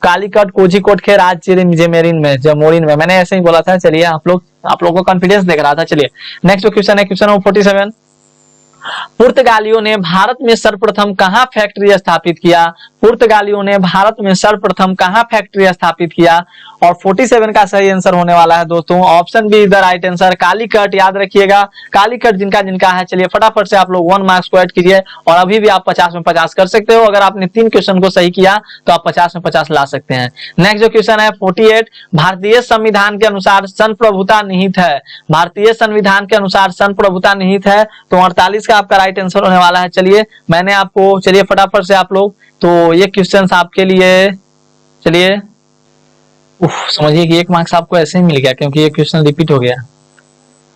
Calicut Kozhikode के जेमेरिन में जमोरिन में, मैंने ऐसे ही बोला था। चलिए आप लोगों को कॉन्फिडेंस देख रहा था। चलिए नेक्स्ट क्वेश्चन है, क्वेश्चन नंबर 47। पुर्तगालियों ने भारत में सर्वप्रथम कहां फैक्ट्री स्थापित किया? पुर्तगालियों ने भारत में सर्वप्रथम कहां फैक्ट्री स्थापित किया? और 47 का सही आंसर होने वाला है दोस्तों, option B is the right answer, Calicut. याद रखिएगा, कालीकट जिनका जिनका है। चलिए फटाफट से आप लोग 1 मार्क्स को ऐड कीजिए, और अभी भी आप 50 में 50 कर सकते हो। अगर आपने 3 क्वेश्चन को सही किया तो आप 50 में 50 ला सकते हैं। नेक्स्ट जो क्वेश्चन है 48, भारतीय संविधान के अनुसार संप्रभुता निहित है। भारतीय संविधान के अनुसार संप्रभुता निहित है, तो 48 का आपका राइट आंसर होने वाला है। चलिए मैंने आपको, चलिए फटाफट से आप लोग, तो ये क्वेश्चन आपके लिए, चलिए समझिए कि 1 मार्क्स आपको ऐसे ही मिल गया, क्योंकि ये क्वेश्चन रिपीट हो गया।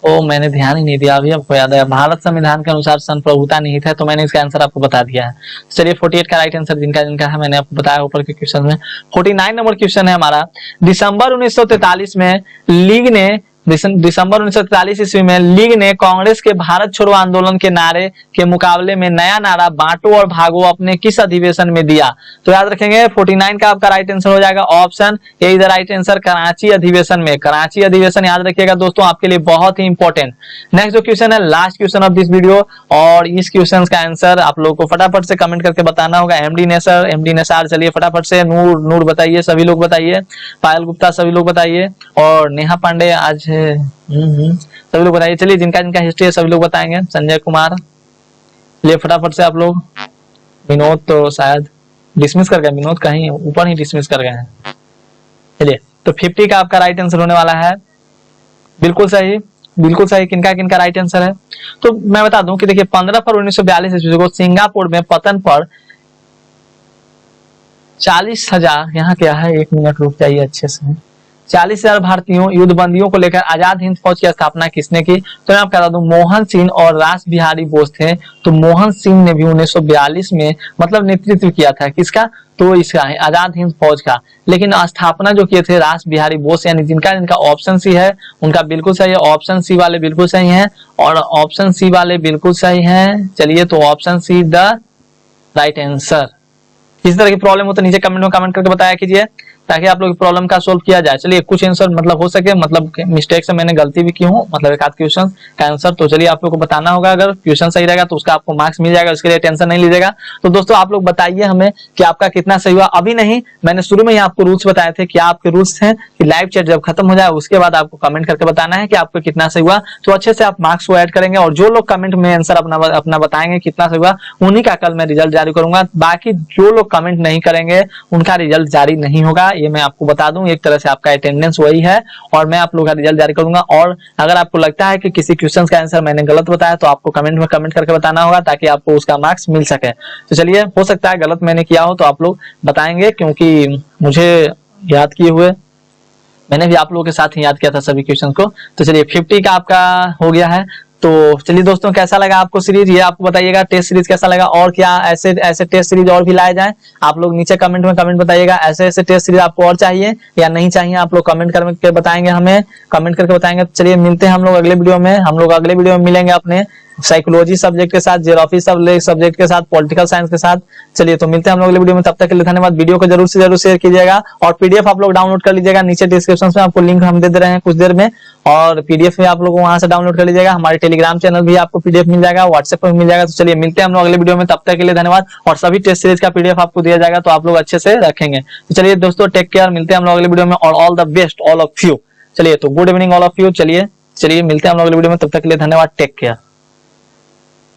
ओ मैंने ध्यान ही नहीं दिया, अभी आपको याद है। भारत संविधान के अनुसार संप्रभुता निहित है, तो मैंने इसका आंसर आपको बता दिया है। चलिए 48 का राइट आंसर जिनका जिनका है मैंने आपको बताया ऊपर के क्वेश्चन में। 49 नंबर क्वेश्चन है हमारा, दिसंबर 1943 में लीग ने दिसंबर 1943 ईस्वी में लीग ने कांग्रेस के भारत छोड़ो आंदोलन के नारे के मुकाबले में नया नारा बांटो और भागो अपने किस अधिवेशन में दिया? तो याद रखेंगे 49 का आपका राइट आंसर हो जाएगा option A is the right answer, Karachi अधिवेशन में। कराची अधिवेशन याद रखिएगा दोस्तों, आपके लिए बहुत ही इंपॉर्टेंट। नेक्स्ट जो क्वेश्चन है, last question of this video, और इस क्वेश्चन का आंसर आप लोगों को फटाफट से कमेंट करके बताना होगा। एमडी नेसार, चलिए फटाफट से, नूर बताइए, सभी लोग बताइए, पायल गुप्ता सभी लोग बताइए, और नेहा पांडे आज सभी लोग बताइए। चलिए जिनका जिनका हिस्ट्री है सभी लोग बताएंगे। संजय कुमार, चलिए फटाफट से आप लोग। विनोद तो शायद डिसमिस कर गए, विनोद कहीं ऊपर ही डिसमिस कर गए हैं। चलिए तो 50 का आपका राइट आंसर होने वाला है, बिल्कुल सही, बिल्कुल सही। किनका किनका राइट आंसर है तो मैं बता दूं कि देखिए 15 फरवरी 1942 ईस्वी को सिंगापुर में पतन पर 40,000, यहाँ क्या है 1 मिनट रुक जाइए अच्छे से, 40,000 भारतीयों युद्धबंदियों को लेकर आजाद हिंद फौज की स्थापना किसने की? तो मैं आपको बता दूं मोहन सिंह और रास बिहारी बोस थे। तो मोहन सिंह ने भी 1942 में मतलब नेतृत्व किया था किसका? तो इसका है आजाद हिंद फौज का। लेकिन स्थापना जो किए थे रास बिहारी बोस, यानी जिनका जिनका ऑप्शन सी है उनका बिल्कुल सही है। ऑप्शन सी वाले बिल्कुल सही है, और ऑप्शन सी वाले बिल्कुल सही है। चलिए तो option C the right answer. किस तरह की प्रॉब्लम हो तो नीचे कमेंट में कमेंट करके बताया कीजिए, ताकि आप लोग प्रॉब्लम का सोल्व किया जाए। चलिए कुछ आंसर मतलब हो सके, मतलब मिस्टेक से मैंने गलती भी की हूँ, मतलब एक आध क्वेश्चन का आंसर, तो चलिए आप लोग को बताना होगा। अगर क्वेश्चन सही रहेगा तो उसका आपको मार्क्स मिल जाएगा, उसके लिए टेंशन नहीं लीजिएगा। तो दोस्तों आप लोग बताइए हमें कि आपका कितना सही हुआ। अभी नहीं, मैंने शुरू में ही आपको रूल्स बताए थे, क्या आपके रूल्स हैं कि लाइव चैट जब खत्म हो जाए उसके बाद आपको कमेंट करके बताना है कि आपको कितना सही हुआ। तो अच्छे से आप मार्क्स को ऐड करेंगे, और जो लोग कमेंट में आंसर अपना बताएंगे कितना सही हुआ, उन्हीं का कल मैं रिजल्ट जारी करूंगा। बाकी जो लोग कमेंट नहीं करेंगे उनका रिजल्ट जारी नहीं होगा, ये मैं आपको बता दूं। एक तरह से आपका अटेंडेंस वही है, और मैं आप लोगों का रिजल्ट जारी करूंगा। और अगर आपको लगता है कि किसी क्वेश्चन का आंसर मैंने गलत बताया तो आपको कमेंट में कमेंट करके बताना होगा, ताकि आपको उसका मार्क्स मिल सके। तो चलिए, हो सकता है गलत मैंने किया हो तो आप लोग बताएंगे, क्योंकि मुझे याद किए हुए मैंने भी आप लोगों के साथ ही याद किया था सभी क्वेश्चन को। तो चलिए 50 का आपका हो गया है। तो चलिए दोस्तों, कैसा लगा आपको सीरीज, ये आपको बताइएगा। टेस्ट सीरीज कैसा लगा, और क्या ऐसे ऐसे टेस्ट सीरीज और भी लाए जाए, आप लोग नीचे कमेंट में कमेंट बताइएगा। ऐसे ऐसे टेस्ट सीरीज आपको और चाहिए या नहीं चाहिए, आप लोग कमेंट करके बताएंगे, हमें कमेंट करके बताएंगे। चलिए मिलते हैं हम लोग अगले वीडियो में। हम लोग अगले वीडियो में मिलेंगे अपने साइकोलॉजी सब्जेक्ट के साथ, ज्योग्राफी सब्जेक्ट के साथ, पॉलिटिकल साइंस के साथ। चलिए तो मिलते हैं हम लोग अगले वीडियो में, तब तक के लिए धन्यवाद। वीडियो को जरूर से जरूर शेयर कीजिएगा, और पीडीएफ आप लोग डाउनलोड कर लीजिएगा। नीचे डिस्क्रिप्शन में आपको लिंक हम दे रहे हैं कुछ देर में, और पीडीएफ में आप लोग वहां से डाउनलोड कर लीजिएगा। हमारे टेलीग्राम चैनल भी आपको पीडीएफ मिल जाएगा, व्हाट्सएप पर मिल जाएगा। तो चलिए मिलते हैं हम लोग अगले वीडियो में, तब तक के लिए धन्यवाद। और सभी टेस्ट सीरीज का पीडीएफ आपको दिया जाएगा, तो आप लोग अच्छे से रखेंगे। तो चलिए दोस्तों, टेक केयर, मिलते हैं हम लोग अगले वीडियो में, और all the best all of you. चलिए तो good evening all of you. चलिए मिलते हैं हम लोग अगले वीडियो में, तब तक के लिए धन्यवाद। Take care.